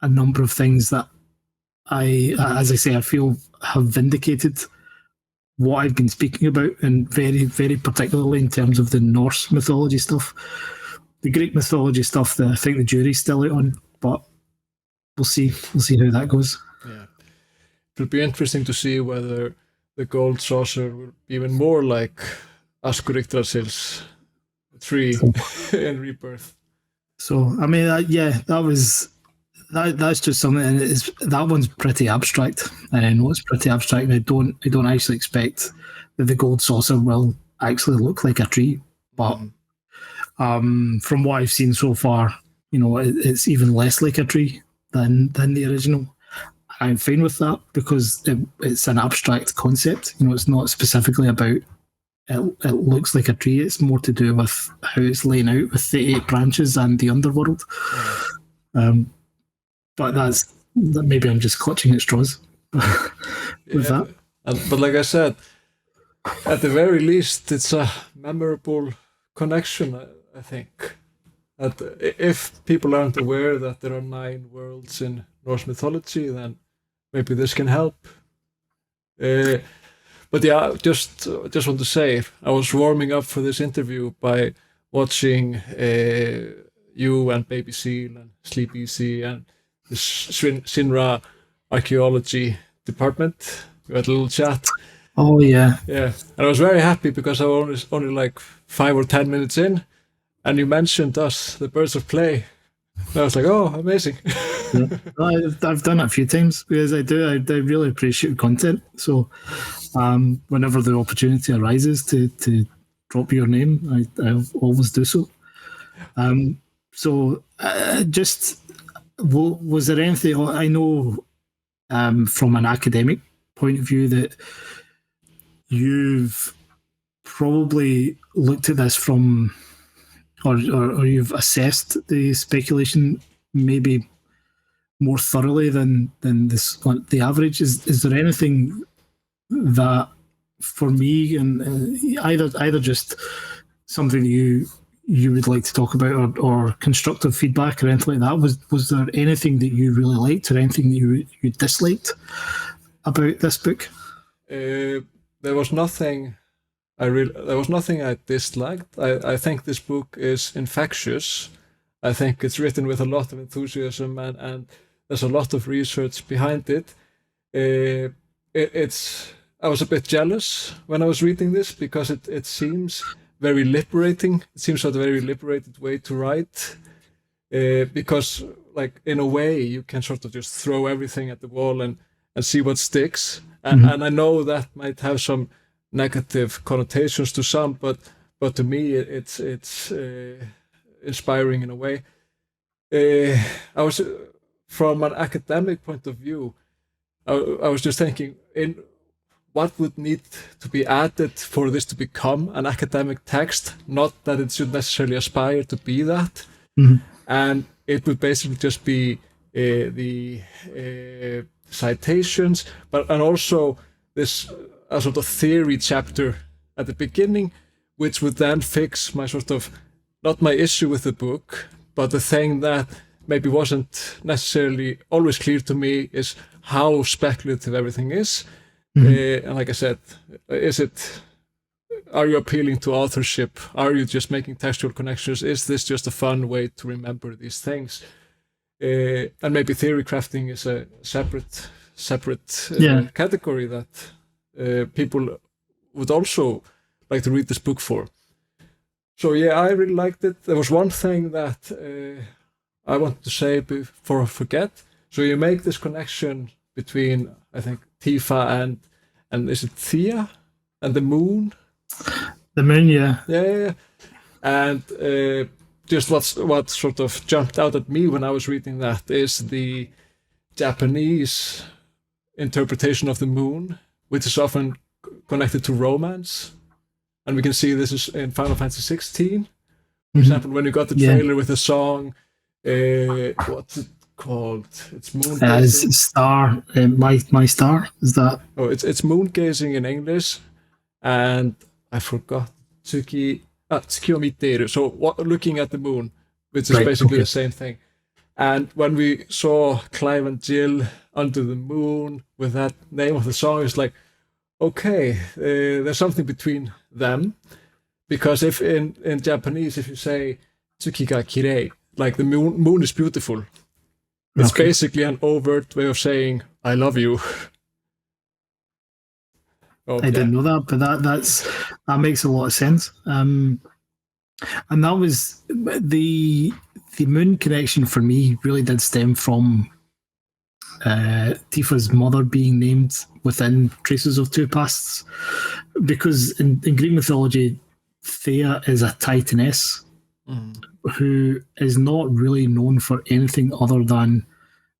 a number of things that as I say, I feel have vindicated what I've been speaking about, and very, very particularly in terms of the Norse mythology stuff. The Greek mythology stuff, I think the jury's still out on, but we'll see how that goes. Yeah, it'll be interesting to see whether the Gold Saucer will be even more like Askur 3 in Rebirth. So I mean, that's just something, and that one's pretty abstract, and I know it's pretty abstract, and I don't actually expect that the Gold Saucer will actually look like a tree, but from what I've seen so far, it's even less like a tree than the original. I'm fine with that, because it's an abstract concept. It's not specifically about it looks like a tree. It's more to do with how it's laying out with the 8 branches and the underworld. But that maybe I'm just clutching at straws with that. But like I said, at the very least, it's a memorable connection, I think. That if people aren't aware that there are 9 worlds in Norse mythology, then maybe this can help. But yeah, just want to say, I was warming up for this interview by watching you and Baby Seal and Sleep Easy and the Sinra archaeology department. We had a little chat. Oh yeah. Yeah, and I was very happy because I was only like 5 or 10 minutes in, and you mentioned us, the Birds of Play. And I was like, oh, amazing. Yeah. I've done it a few times, because I really appreciate content. So whenever the opportunity arises to drop your name, I'll always do so. Was there anything, I know from an academic point of view, that you've probably looked at this from, or you've assessed the speculation maybe more thoroughly than the average. Is there anything that for me, and either just something you would like to talk about, or constructive feedback or anything like that. Was there anything that you really liked or anything that you disliked about this book? There was nothing I disliked. I think this book is infectious. I think it's written with a lot of enthusiasm, and there's a lot of research behind it. I was a bit jealous when I was reading this because it seems very liberating. It seems like a very liberated way to write, because, like, in a way, you can sort of just throw everything at the wall and see what sticks. And I know that might have some negative connotations to some, but to me, it's inspiring in a way. I was, from an academic point of view, I was just thinking in what would need to be added for this to become an academic text. Not that it should necessarily aspire to be that, and it would basically just be the citations, and also this a sort of theory chapter at the beginning, which would then fix my sort of, not my issue with the book, but the thing that maybe wasn't necessarily always clear to me is how speculative everything is. And like I said, are you appealing to authorship? Are you just making textual connections? Is this just a fun way to remember these things? And maybe theory crafting is a separate category that people would also like to read this book for. So yeah, I really liked it. There was one thing that I wanted to say before I forget. So you make this connection between, I think, Tifa and is it Thea and the moon? The moon, yeah. Yeah. And just what sort of jumped out at me when I was reading that is the Japanese interpretation of the moon, which is often connected to romance. And we can see this is in Final Fantasy 16. For example, when you got the trailer with the song, what's it called? It's moon gazing. Star, my star, is that? Oh, it's moon gazing in English, and I forgot Tsukiyomi. So looking at the moon, which is basically the same thing. And when we saw Clive and Jill under the moon with that name of the song, it's like, okay, there's something between them, because if in Japanese, if you say Tsuki ga kirei, like the moon is beautiful, it's basically an overt way of saying I love you. I didn't know that, but that makes a lot of sense. And that was the moon connection for me. Really did stem from Tifa's mother being named within Traces of Two Pasts, because in Greek mythology, Thea is a titaness who is not really known for anything other than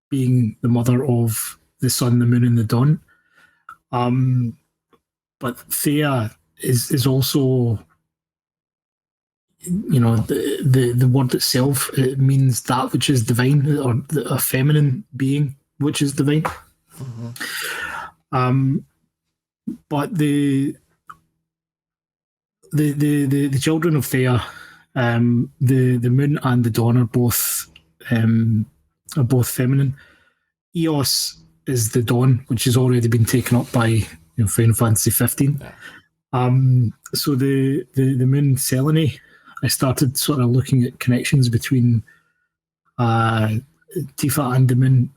being the mother of the sun, the moon, and the dawn. But Thea is also, the word itself, it means that which is divine, or a feminine being which is divine. But the children of Thea, the moon and the dawn are both feminine. Eos is the dawn, which has already been taken up by Final Fantasy 15. So the moon Selene, I started sort of looking at connections between Tifa and the moon,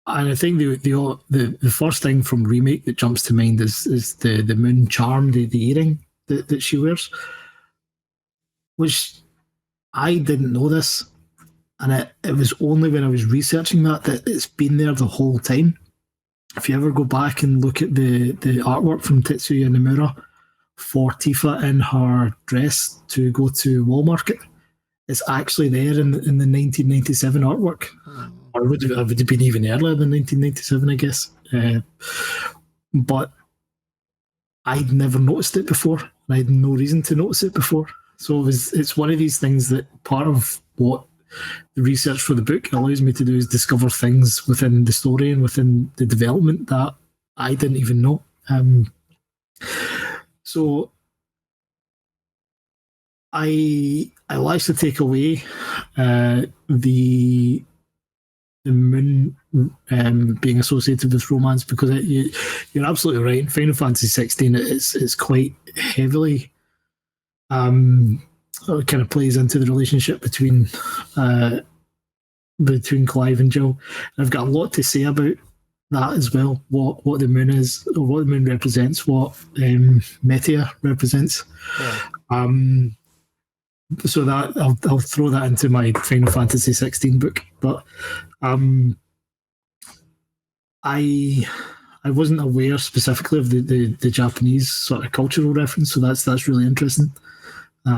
and I think the first thing from Remake that jumps to mind is the moon charm, the earring that she wears, which I didn't know this, and it was only when I was researching that it's been there the whole time. If you ever go back and look at the artwork from Tetsuya Nomura for Tifa in her dress to go to Wall Market, it's actually there in the 1997 artwork. Or would it have been even earlier than 1997, I guess. But I'd never noticed it before, and I had no reason to notice it before. So it's one of these things that part of what the research for the book allows me to do is discover things within the story and within the development that I didn't even know. So I'll actually take away the moon being associated with romance, because you're absolutely right. In Final Fantasy 16, it's quite heavily kind of plays into the relationship between Clive and Jill. And I've got a lot to say about that as well. What the moon is, or what the moon represents, what Meteor represents. Yeah. So that I'll throw that into my Final Fantasy 16 book. But I wasn't aware specifically of the Japanese sort of cultural reference, so that's really interesting.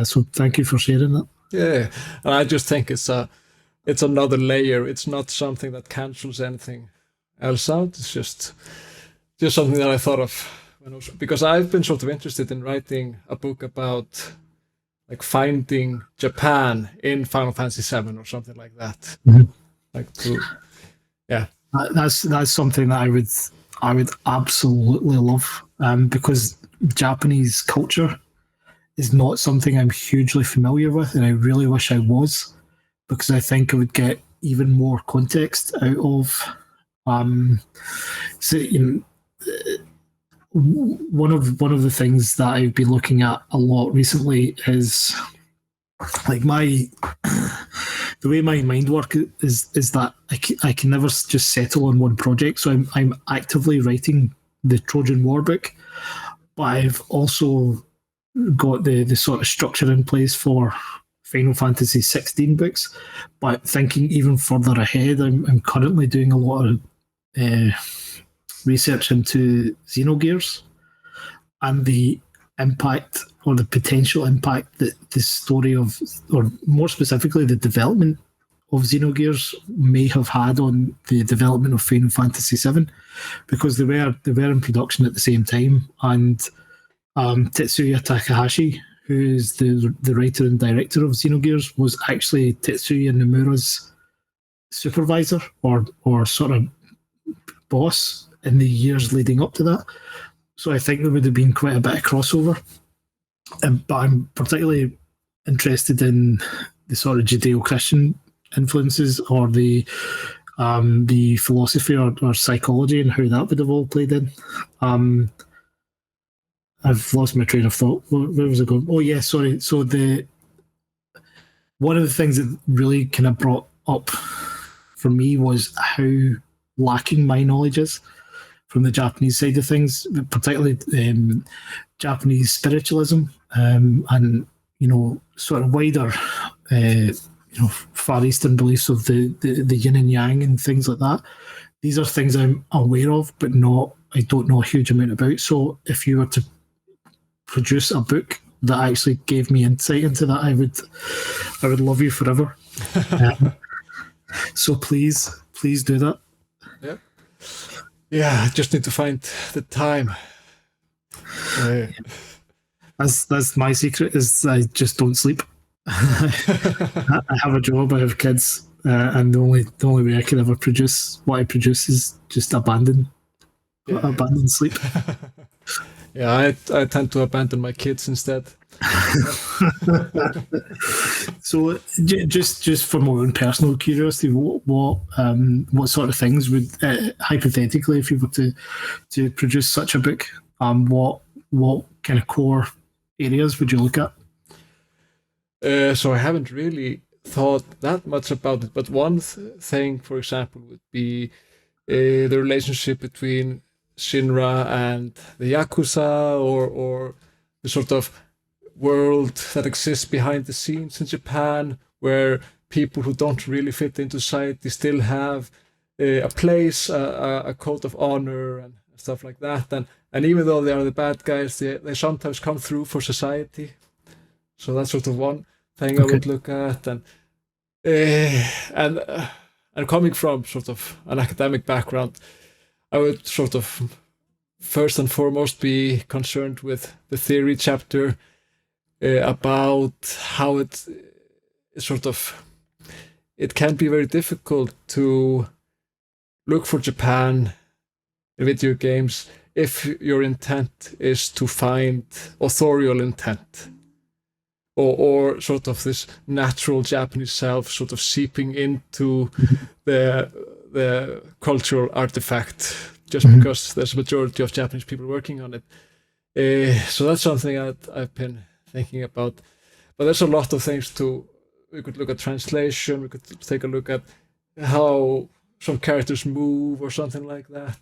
So thank you for sharing that. Yeah, and I just think it's another layer. It's not something that cancels anything else out. It's just something that I thought of because I've been sort of interested in writing a book about like finding Japan in Final Fantasy VII or something like that. Mm-hmm. Like to, yeah. That's something that I would absolutely love, because Japanese culture is not something I'm hugely familiar with, and I really wish I was, because I think I would get even more context out of. So, one of the things that I've been looking at a lot recently is like the way my mind works is that I can never just settle on one project. So I'm actively writing the Trojan War book, but I've also got the sort of structure in place for Final Fantasy 16 books. But thinking even further ahead, I'm currently doing a lot of research into Xenogears and the impact, or the potential impact, that the story of, or more specifically the development of Xenogears may have had on the development of Final Fantasy VII, because they were in production at the same time. And Tetsuya Takahashi, who is the writer and director of Xenogears, was actually Tetsuya Nomura's supervisor or sort of boss in the years leading up to that. So I think there would have been quite a bit of crossover. But I'm particularly interested in the sort of Judeo-Christian influences, or the philosophy or psychology, and how that would have all played in. I've lost my train of thought. Where was I going? Oh yeah, sorry. So one of the things that really kind of brought up for me was how lacking my knowledge is from the Japanese side of things, particularly Japanese spiritualism, and sort of wider Far Eastern beliefs of the yin and yang and things like that. These are things I'm aware of, but I don't know a huge amount about. So if you were to produce a book that actually gave me insight into that, I would love you forever. So please do that. Yeah, I just need to find the time. That's my secret, is I just don't sleep. I have a job, I have kids, and the only way I can ever produce what I produce is just abandon sleep. Yeah, I tend to abandon my kids instead. So just for my own personal curiosity, what sort of things would, hypothetically, if you were to produce such a book, what kind of core areas would you look at? So I haven't really thought that much about it, but one thing, for example, would be the relationship between Shinra and the Yakuza, or the sort of world that exists behind the scenes in Japan, where people who don't really fit into society still have a place, a code of honor and stuff like that. And even though they are the bad guys, they sometimes come through for society. So that's sort of one thing I would look at. And coming from sort of an academic background, I would sort of first and foremost be concerned with the theory chapter about how it can be very difficult to look for Japan in video games if your intent is to find authorial intent, or sort of this natural Japanese self sort of seeping into the cultural artifact, just because there's a majority of Japanese people working on it. So that's something I've been thinking about. But there's a lot of things we could look at translation, we could take a look at how some characters move or something like that.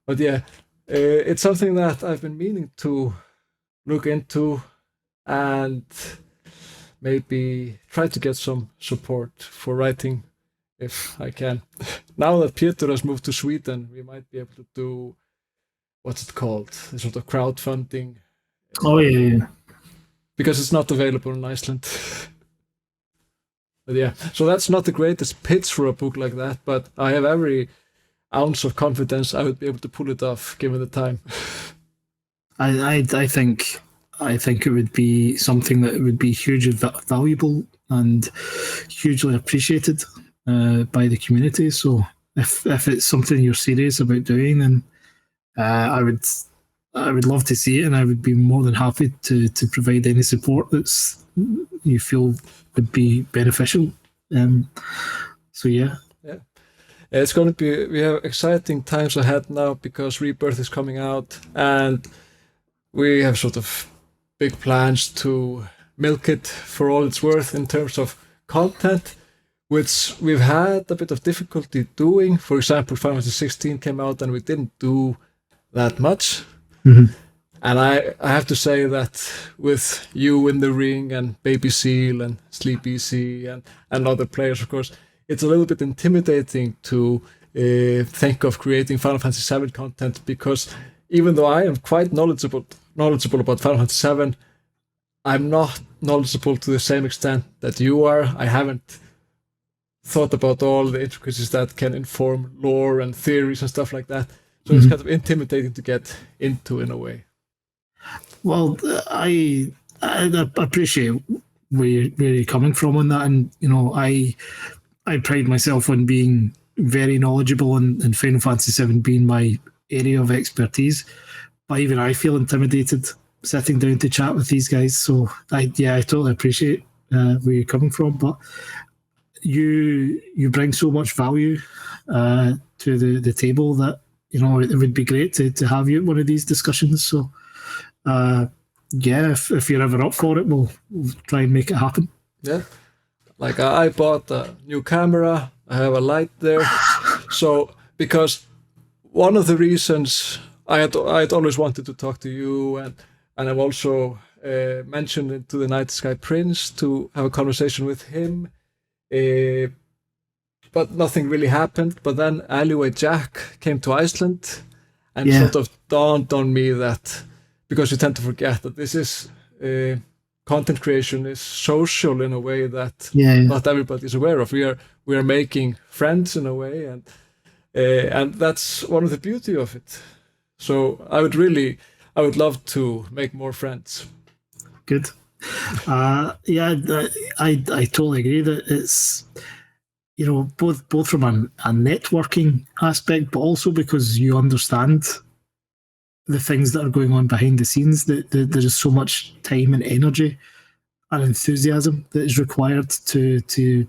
But yeah, it's something that I've been meaning to look into and maybe try to get some support for writing if I can. Now that Peter has moved to Sweden, we might be able to do, what's it called, the sort of crowdfunding. Oh, yeah. Because it's not available in Iceland. But yeah, so that's not the greatest pitch for a book like that, but I have every ounce of confidence I would be able to pull it off given the time. I think it would be something that would be hugely valuable and hugely appreciated by the community. So if it's something you're serious about doing, then I would love to see it, and I would be more than happy to provide any support that's you feel would be beneficial. So yeah. It's going to be, we have exciting times ahead now because Rebirth is coming out, and we have sort of big plans to milk it for all it's worth in terms of content, which we've had a bit of difficulty doing. For example, Final Fantasy 16 came out and we didn't do that much. And I have to say that with you in the ring and Baby Seal and Sleep Easy and other players, of course, it's a little bit intimidating to think of creating Final Fantasy VII content, because even though I am quite knowledgeable about Final Fantasy VII, I'm not knowledgeable to the same extent that you are. I haven't thought about all the intricacies that can inform lore and theories and stuff like that. So it's kind of intimidating to get into in a way. Well, I appreciate where you're coming from on that, and I pride myself on being very knowledgeable and Final Fantasy VII being my area of expertise. But even I feel intimidated sitting down to chat with these guys. So I totally appreciate where you're coming from. But you bring so much value to the table that it would be great to have you at one of these discussions. So if you're ever up for it, we'll try and make it happen. Yeah. Like I bought a new camera, I have a light there. So, because one of the reasons I had always wanted to talk to you, and I've also mentioned it to the Night Sky Prince to have a conversation with him, but nothing really happened. But then Alleyway Jack came to Iceland, and sort of dawned on me that, because you tend to forget that this is content creation is social in a way that not everybody is aware of. We are making friends in a way, and that's one of the beauty of it. So I would love to make more friends. Good. I totally agree that it's both from a networking aspect, but also because you understand the things that are going on behind the scenes, that there is so much time and energy and enthusiasm that is required to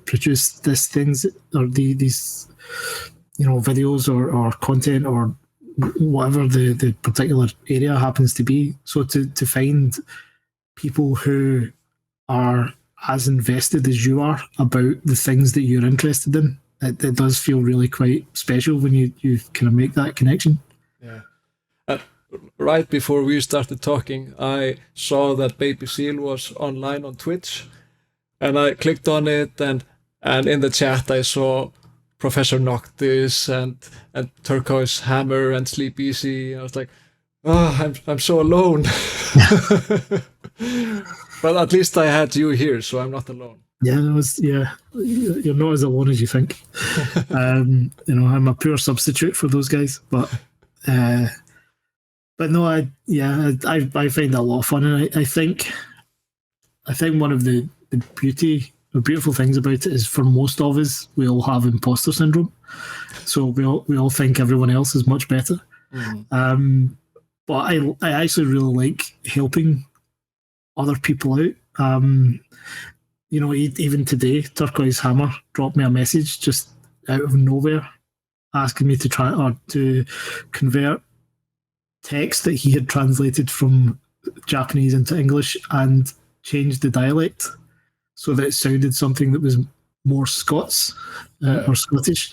produce these things or these videos or content or whatever the particular area happens to be. So to find people who are as invested as you are about the things that you're interested in, it does feel really quite special when you kind of make that connection. Yeah. Right before we started talking, I saw that Baby Seal was online on Twitch, and I clicked on it, and in the chat I saw Professor Noctis and Turquoise Hammer and Sleep Easy. I was like, oh, I'm so alone. But at least I had you here, so I'm not alone. You're not as alone as you think. I'm a poor substitute for those guys, but no, I find that a lot of fun, and I think one of the beautiful things about it is, for most of us, we all have imposter syndrome, so we all think everyone else is much better. But I actually really like helping other people out. Even today, Turquoise Hammer dropped me a message just out of nowhere, asking me to try or to convert text that he had translated from Japanese into English and change the dialect so that it sounded something that was more Scots or Scottish,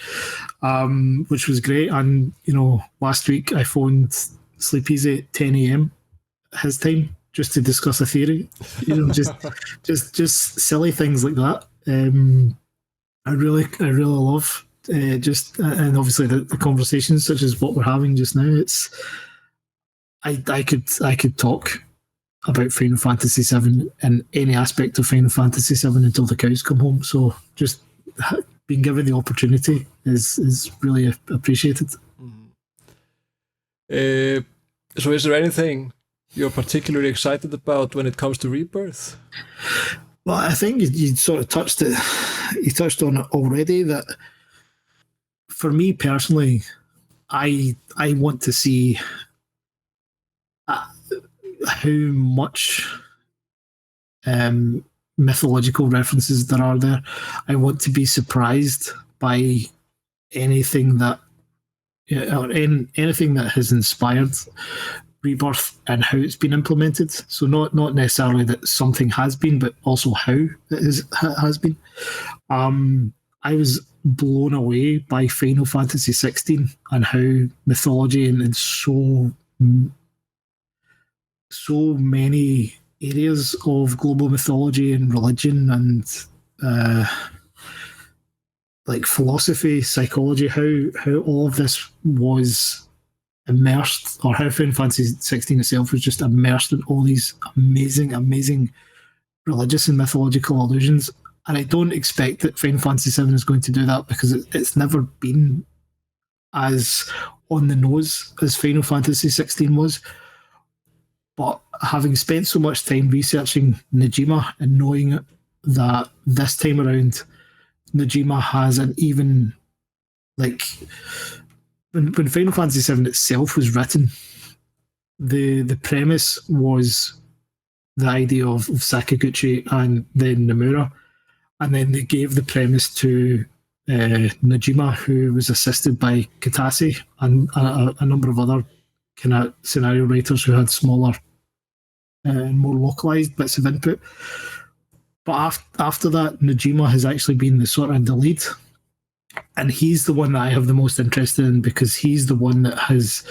which was great. And last week I phoned Sleep Easy at 10 a.m. his time just to discuss a theory. Just silly things like that. I really love and obviously the conversations such as what we're having just now. It's I could talk about Final Fantasy VII and any aspect of Final Fantasy VII until the cows come home. So just being given the opportunity is really appreciated. So is there anything you're particularly excited about when it comes to Rebirth? Well, I think you sort of touched it. You touched on it already. That for me personally, I want to see how much mythological references there are there. I want to be surprised by anything that anything that has inspired Rebirth and how it's been implemented. So not necessarily that something has been, but also how it has been. I was blown away by Final Fantasy XVI and how mythology and so many areas of global mythology and religion and like philosophy, psychology, how all of this was immersed, or how Final Fantasy XVI itself was just immersed in all these amazing religious and mythological allusions. And I don't expect that Final Fantasy VII is going to do that because it's never been as on the nose as Final Fantasy XVI was. But having spent so much time researching Najima and knowing that this time around, Najima has an even, like, when Final Fantasy VII itself was written, the premise was the idea of Sakaguchi and then Nomura, and then they gave the premise to Najima, who was assisted by Katase and a number of other kind of scenario writers who had smaller and more localized bits of input. But after that, Najima has actually been the lead. And he's the one that I have the most interest in because he's the one that has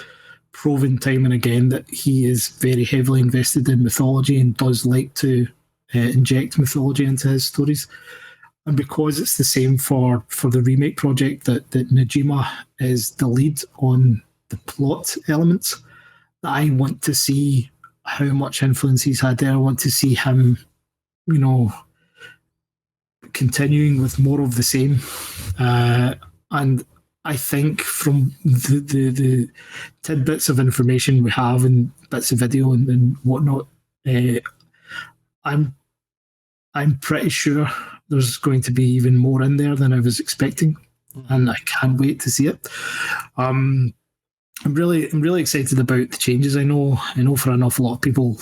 proven time and again that he is very heavily invested in mythology and does like to inject mythology into his stories. And because it's the same for the remake project, that Najima is the lead on the plot elements, I want to see how much influence he's had there. I want to see him, continuing with more of the same. And I think from the tidbits of information we have and bits of video and whatnot, I'm pretty sure there's going to be even more in there than I was expecting, and I can't wait to see it. I'm really excited about the changes. I know for an awful lot of people,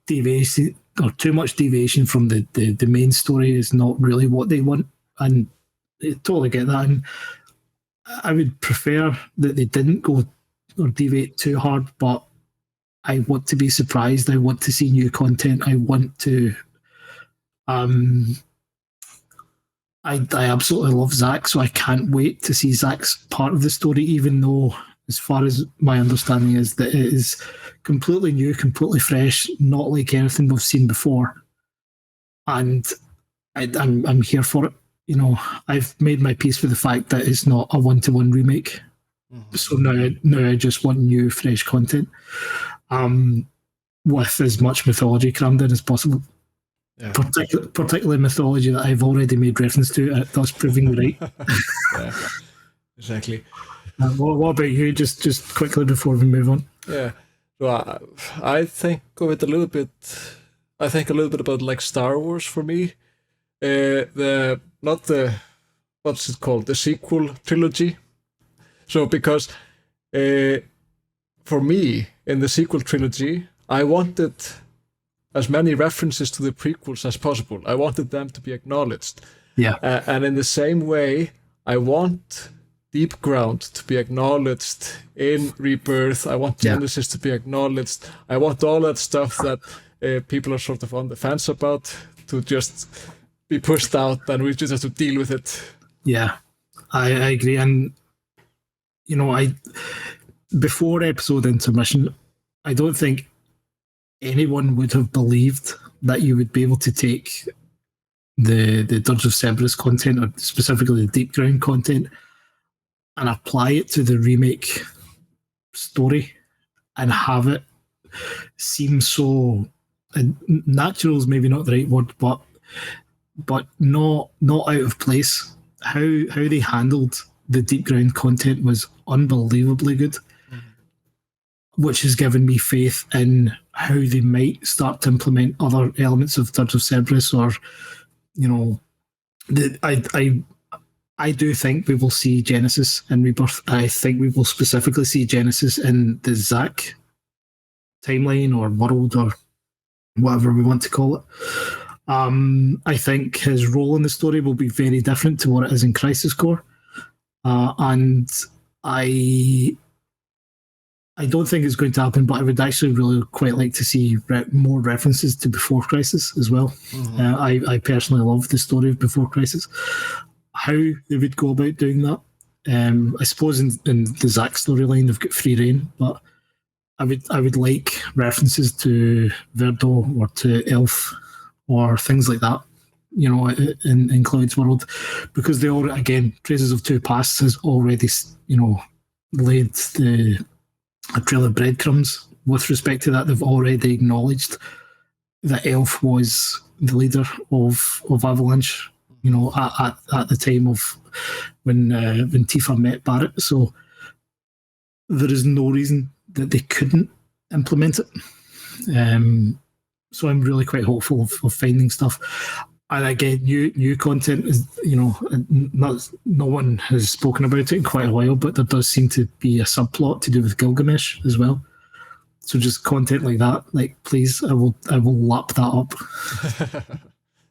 deviation or too much deviation from the main story is not really what they want, and I totally get that. And I would prefer that they didn't go or deviate too hard, but I want to be surprised. I want to see new content. I want to. I absolutely love Zack, so I can't wait to see Zack's part of the story, even though, as far as my understanding is, that it is completely new, completely fresh, not like anything we've seen before. And I'm here for it. I've made my peace with the fact that it's not a one-to-one remake. Mm-hmm. So now I just want new, fresh content with as much mythology crammed in as possible. Yeah. Particularly mythology that I've already made reference to, thus proving me right. Yeah, exactly. What about you? Just quickly before we move on. Yeah, well, I think of it a little bit. I think a little bit about like Star Wars for me. What's it called? The sequel trilogy. So because for me, in the sequel trilogy, I wanted as many references to the prequels as possible. I wanted them to be acknowledged. Yeah. And in the same way, I want Deep Ground to be acknowledged in Rebirth. I want Genesis to be acknowledged. I want all that stuff that people are sort of on the fence about to just be pushed out, and we just have to deal with it. Yeah, I agree. And, you know, before episode intermission, I don't think anyone would have believed that you would be able to take the Dirge of Cerberus content, or specifically the Deep Ground content, and apply it to the remake story and have it seem so, and natural is maybe not the right word, but not out of place. How they handled the Deep Ground content was unbelievably good, which has given me faith in how they might start to implement other elements of Dirge of Cerberus, or, you know, I do think we will see Genesis in Rebirth. I think we will specifically see Genesis in the Zack timeline or world, or whatever we want to call it. I think his role in the story will be very different to what it is in Crisis Core. And I don't think it's going to happen, but I would actually really quite like to see more references to Before Crisis as well. Mm-hmm. I personally love the story of Before Crisis. How they would go about doing that, I suppose in the Zack storyline they've got free reign, but I would like references to Verdo or to Elf or things like that, you know, in Cloud's world, because they all, again, Traces of Two Pasts has already, you know, laid a trail of breadcrumbs with respect to that. They've already acknowledged that Elf was the leader of Avalanche, you know, at the time of when Tifa met Barrett. So there is no reason that they couldn't implement it. So I'm really quite hopeful of finding stuff. And again, new content is, you know, no one has spoken about it in quite a while, but there does seem to be a subplot to do with Gilgamesh as well. So just content like that, like, please, I will lap that up.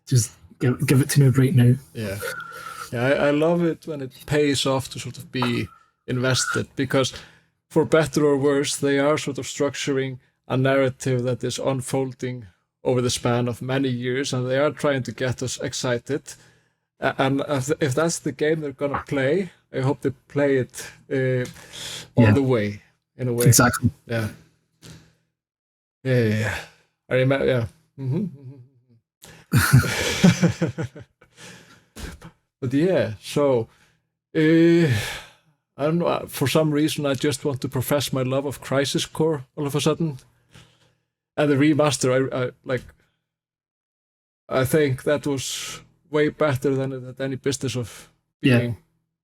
Just give it to me right now. Yeah, I love it when it pays off to sort of be invested, because for better or worse, they are sort of structuring a narrative that is unfolding over the span of many years, and they are trying to get us excited. And if that's the game they're going to play, I hope they play it all the way, in a way. Exactly. Yeah. I remember, yeah. Mm-hmm. But yeah, so I don't know, for some reason I just want to profess my love of Crisis Core all of a sudden. And the remaster, I think that was way better than it had any business of being.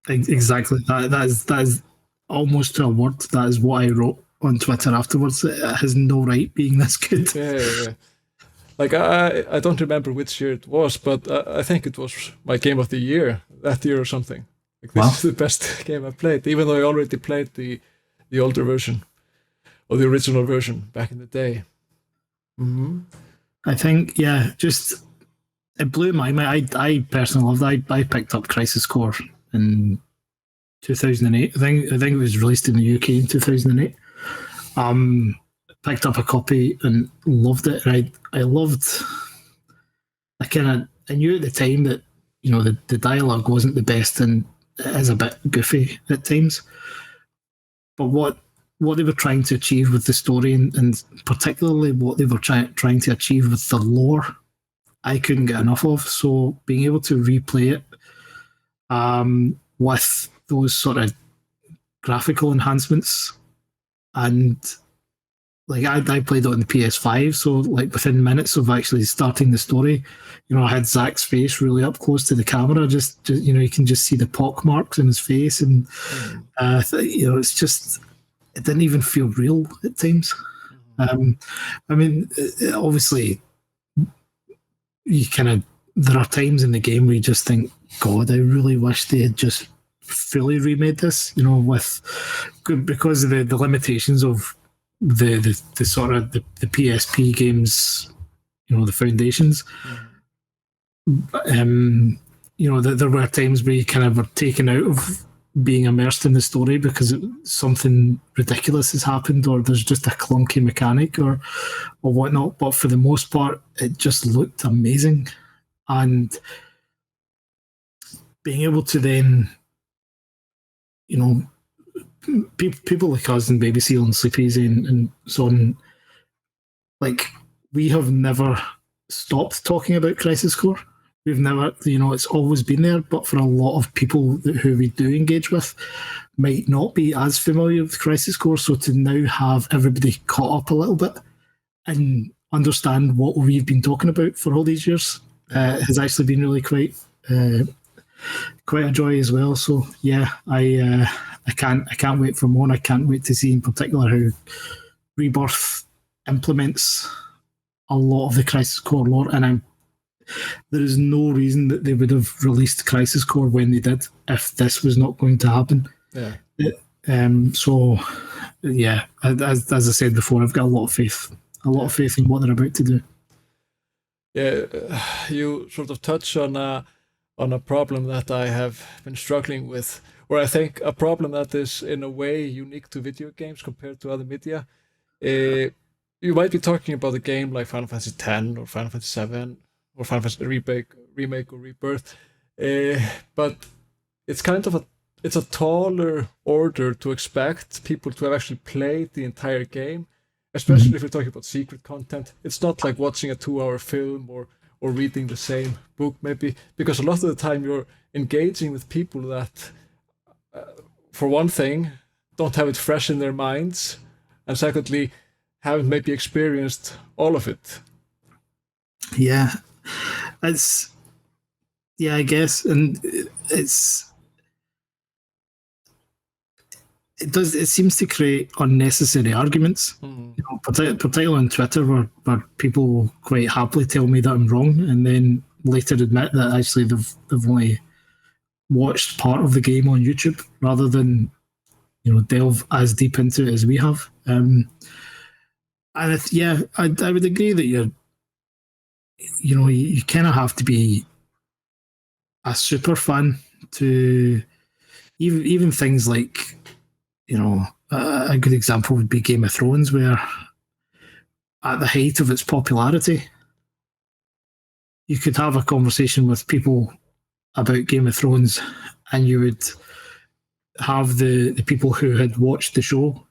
Yeah, exactly. That is almost to a word. That is what I wrote on Twitter afterwards. It has no right being this good. Yeah. Like, I don't remember which year it was, but I think it was my game of the year that year or something. Like, this is the best game I played, even though I already played the older version, or the original version back in the day. Mm-hmm. I think, just it blew my mind. I personally loved it. I picked up Crisis Core in 2008. I think it was released in the UK in 2008. Picked up a copy and loved it. And I knew at the time that, you know, the dialogue wasn't the best and it is a bit goofy at times. But what they were trying to achieve with the story, and particularly what they were trying to achieve with the lore, I couldn't get enough of. So being able to replay it with those sort of graphical enhancements, and like I played it on the PS5, so like within minutes of actually starting the story, you know, I had Zack's face really up close to the camera. Just you know, you can just see the pock marks in his face, and you know, it's just, it didn't even feel real at times. I mean, obviously, there are times in the game where you just think, God, I really wish they had just fully remade this, with because of the limitations of the sort of the PSP games, the foundations. There were times where you kind of were taken out of being immersed in the story because something ridiculous has happened, or there's just a clunky mechanic or whatnot. But for the most part, it just looked amazing, and being able to then, people like us and Baby Seal and Sleep Easy and so on, like, we have never stopped talking about Crisis Core. We've never, it's always been there, but for a lot of people who we do engage with might not be as familiar with Crisis Core. So to now have everybody caught up a little bit and understand what we've been talking about for all these years has actually been really quite a joy as well. So yeah, I can't wait for more. I can't wait to see in particular how Rebirth implements a lot of the Crisis Core lore, and there is no reason that they would have released Crisis Core when they did if this was not going to happen. Yeah. So, yeah, as I said before, I've got a lot of faith in what they're about to do. Yeah, you sort of touch on a problem that I have been struggling with, or I think a problem that is in a way unique to video games compared to other media. You might be talking about a game like Final Fantasy X or Final Fantasy VII or Final Fantasy remake or Rebirth, but it's kind of a taller order to expect people to have actually played the entire game, especially if you're talking about secret content. It's not like watching a 2-hour film or reading the same book, maybe, because a lot of the time you're engaging with people that, for one thing, don't have it fresh in their minds, and secondly, haven't maybe experienced all of it. Yeah, I guess, and it seems to create unnecessary arguments, particularly on Twitter, where people quite happily tell me that I'm wrong and then later admit that actually they've only watched part of the game on YouTube rather than delve as deep into it as we have. And I would agree that you kind of have to be a super fan to even things like, a good example would be Game of Thrones, where at the height of its popularity, you could have a conversation with people about Game of Thrones, and you would have the people who had watched the show,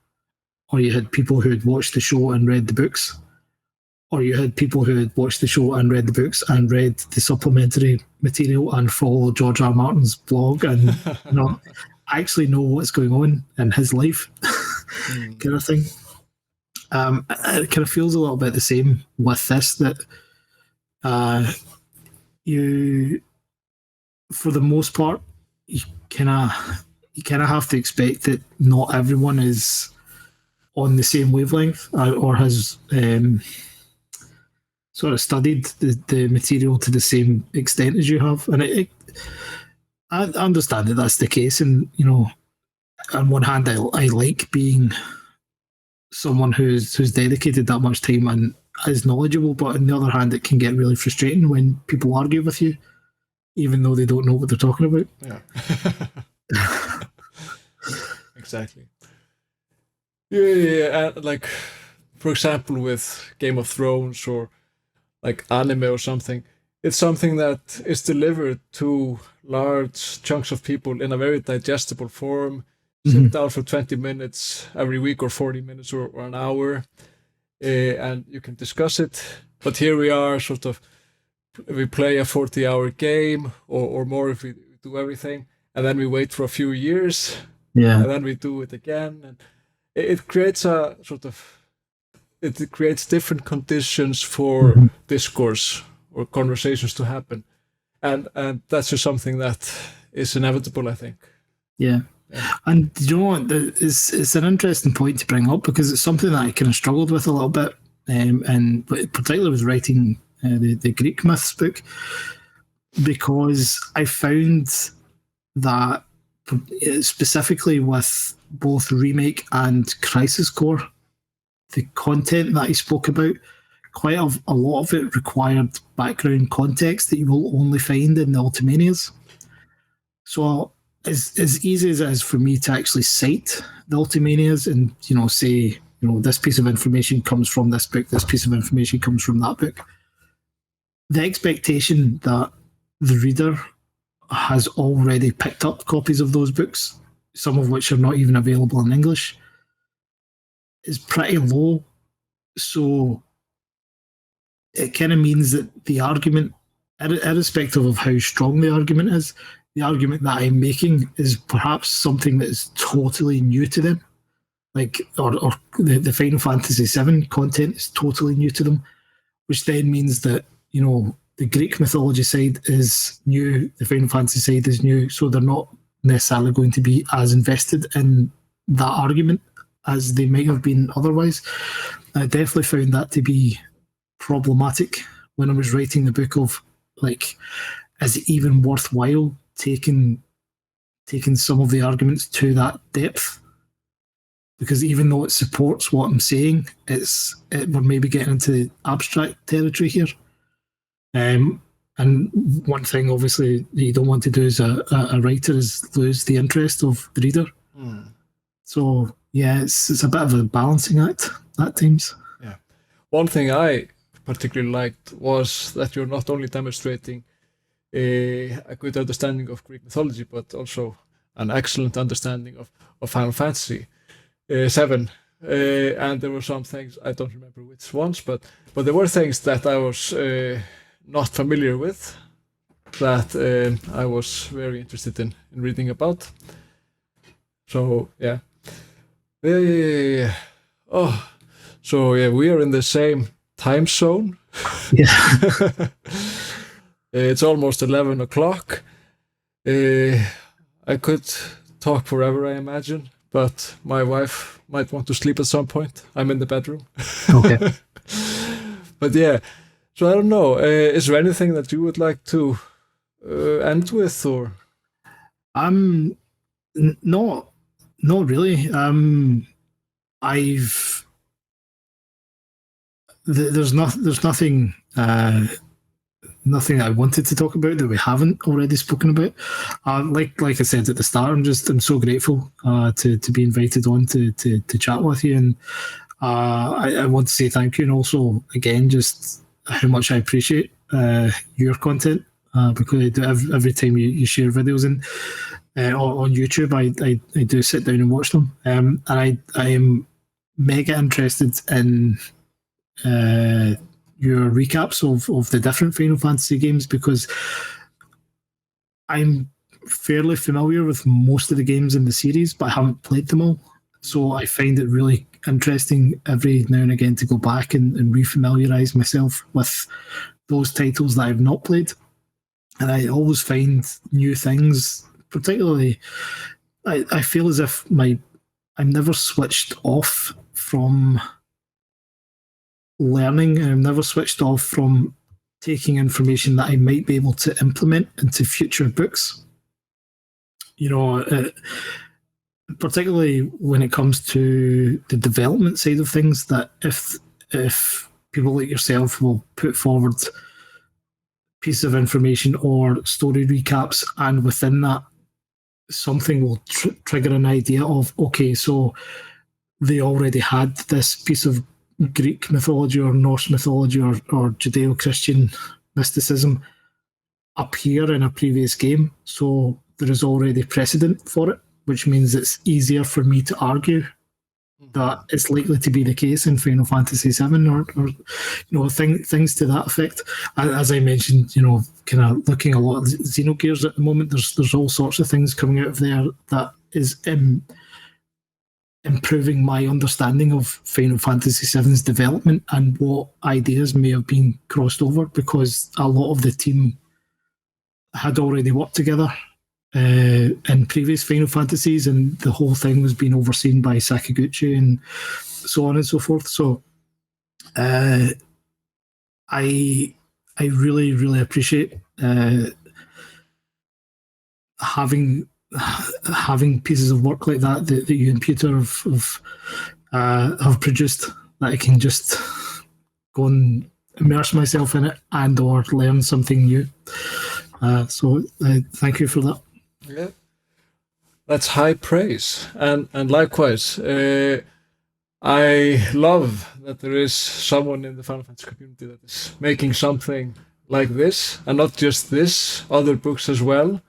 or you had people who had watched the show and read the books, or you had people who had watched the show and read the books and read the supplementary material and follow George R. R. Martin's blog and actually know what's going on in his life, kind of thing. It kind of feels a little bit the same with this, that you, for the most part, you kind of have to expect that not everyone is on the same wavelength or has sort of studied the material to the same extent as you have. And I understand that that's the case. And, on one hand, I like being someone who's dedicated that much time and is knowledgeable, but on the other hand, it can get really frustrating when people argue with you, even though they don't know what they're talking about. Yeah. Exactly. Yeah. Like, for example, with Game of Thrones or like anime or something, it's something that is delivered to large chunks of people in a very digestible form. Sit down for 20 minutes every week or 40 minutes or an hour, and you can discuss it. But here we are, sort of, we play a 40-hour game or more if we do everything, and then we wait for a few years, and then we do it again. And it creates a sort of, it creates different conditions for discourse or conversations to happen. And that's just something that is inevitable, I think. Yeah. And you know what? It's an interesting point to bring up because it's something that I kind of struggled with a little bit, and particularly with writing the Greek myths book, because I found that specifically with both Remake and Crisis Core, the content that he spoke about, quite a lot of it required background context that you will only find in the Ultimanias. So as easy as it is for me to actually cite the Ultimanias and, say, this piece of information comes from this book, this piece of information comes from that book, the expectation that the reader has already picked up copies of those books, some of which are not even available in English, is pretty low. So it kind of means that the argument, irrespective of how strong the argument is, the argument that I'm making is perhaps something that is totally new to them. Or the Final Fantasy VII content is totally new to them, which then means that, the Greek mythology side is new, the Final Fantasy side is new, so they're not necessarily going to be as invested in that argument as they might have been otherwise. I definitely found that to be problematic when I was writing the book of, is it even worthwhile taking some of the arguments to that depth? Because even though it supports what I'm saying, we're maybe getting into abstract territory here. And one thing, obviously, that you don't want to do as a writer is lose the interest of the reader. So, yeah, it's a bit of a balancing act at times. Yeah. One thing I particularly liked was that you're not only demonstrating a good understanding of Greek mythology, but also an excellent understanding of Final Fantasy VII. And there were some things, I don't remember which ones, but there were things that I was not familiar with that I was very interested in reading about. So, yeah. Yeah. Oh, so yeah, we are in the same time zone. Yeah. It's almost 11 o'clock. I could talk forever, I imagine, but my wife might want to sleep at some point. I'm in the bedroom. Okay. But yeah, so I don't know. Is there anything that you would like to end with, or? Not really. There's nothing nothing I wanted to talk about that we haven't already spoken about. Like I said at the start, I'm so grateful to be invited on to chat with you, and I want to say thank you, and also again just how much I appreciate your content because I do every time you share videos on YouTube, I do sit down and watch them, and I am mega interested in your recaps of the different Final Fantasy games, because I'm fairly familiar with most of the games in the series, but I haven't played them all. So I find it really interesting every now and again to go back and refamiliarize myself with those titles that I've not played. And I always find new things, particularly, I feel as if I'm never switched off from learning, and I'm never switched off from taking information that I might be able to implement into future books. Particularly when it comes to the development side of things, that if people like yourself will put forward pieces of information or story recaps, and within that something will trigger an idea of, okay, so they already had this piece of Greek mythology or Norse mythology or Judeo-Christian mysticism up here in a previous game, so there is already precedent for it, which means it's easier for me to argue that it's likely to be the case in Final Fantasy VII or things to that effect. As I mentioned, kind of looking a lot at Xenogears at the moment, there's all sorts of things coming out of there that is improving my understanding of Final Fantasy VII's development and what ideas may have been crossed over, because a lot of the team had already worked together in previous Final Fantasies, and the whole thing was being overseen by Sakaguchi and so on and so forth. So I really, really appreciate having having pieces of work like that you and Peter have produced, that I can just go and immerse myself in it and or learn something new. So thank you for that. Yeah, that's high praise, and likewise, I love that there is someone in the Final Fantasy community that is making something like this, and not just this, other books as well.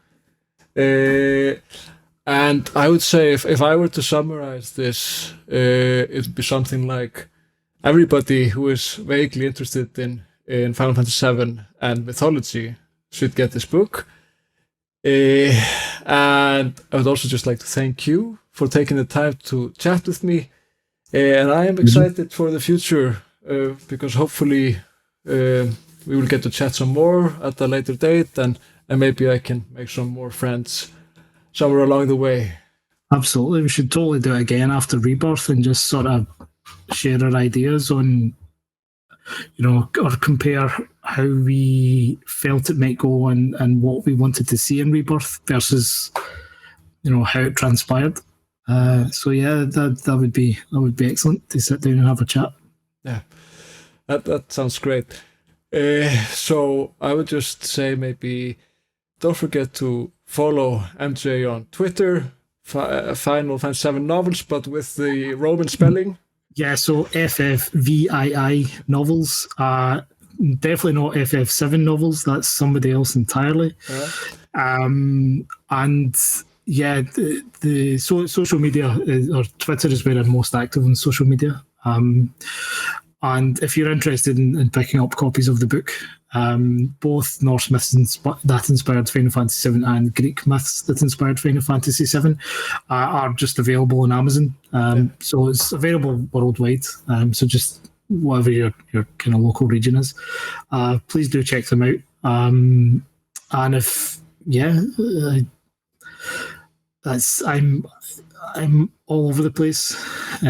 And I would say if I were to summarize this, it would be something like everybody who is vaguely interested in Final Fantasy VII and mythology should get this book. And I would also just like to thank you for taking the time to chat with me. And I am excited for the future because hopefully we will get to chat some more at a later date, and maybe I can make some more friends somewhere along the way. Absolutely. We should totally do it again after Rebirth and just sort of share our ideas on, or compare how we felt it might go and what we wanted to see in Rebirth versus, how it transpired. So yeah, that would be excellent to sit down and have a chat. Yeah, that sounds great. So I would just say maybe don't forget to follow MJ on Twitter, Final Fantasy VII Novels, but with the Roman spelling. Yeah, so FFVII novels. Definitely not FF7 novels. That's somebody else entirely. Yeah. And yeah, the social media or Twitter is where I'm most active on social media. And if you're interested in picking up copies of the book, both Norse myths that inspired Final Fantasy VII and Greek myths that inspired Final Fantasy VII are just available on Amazon. So it's available worldwide. So just whatever your kind of local region is, please do check them out. And if I'm all over the place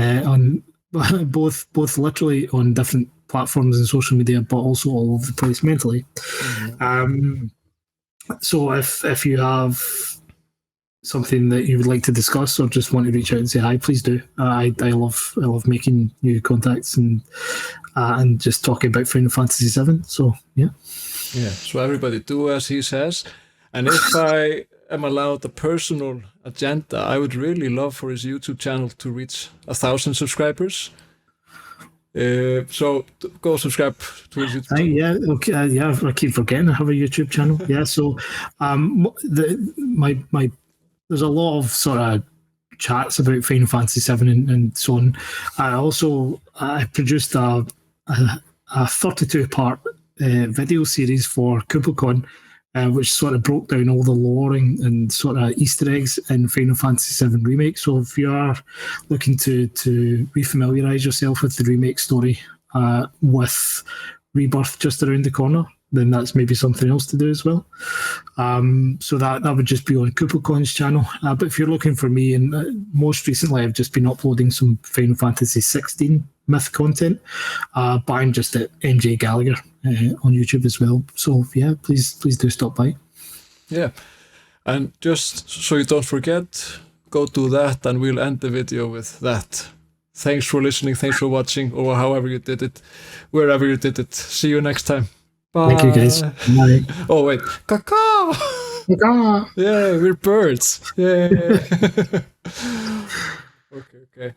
on both literally on different platforms and social media, but also all over the place mentally. So if you have something that you would like to discuss or just want to reach out and say hi, please do. I love making new contacts and just talking about Final Fantasy VII. So yeah. So everybody do as he says, and if I am allowed a personal agenda, I would really love for his YouTube channel to reach 1,000 subscribers. So go subscribe to his YouTube channel. Yeah, okay. I keep forgetting I have a YouTube channel. Yeah, so my there's a lot of sort of chats about Final Fantasy VII and so on. I produced a 32-part video series for KuppleCon, which sort of broke down all the lore and sort of Easter eggs in Final Fantasy VII Remake. So if you are looking to refamiliarise yourself with the remake story with Rebirth just around the corner, then that's maybe something else to do as well. So that would just be on KuppleCon's channel. But if you're looking for me, and most recently I've just been uploading some Final Fantasy 16 myth content, but I'm just at MJ Gallagher on YouTube as well. So yeah, please do stop by. Yeah, and just so you don't forget, go do that, and we'll end the video with that. Thanks for listening, thanks for watching, or however you did it, wherever you did it. See you next time. Bye. Thank you, guys. Bye. Oh wait, caw. Yeah, we're birds. Yeah. Okay.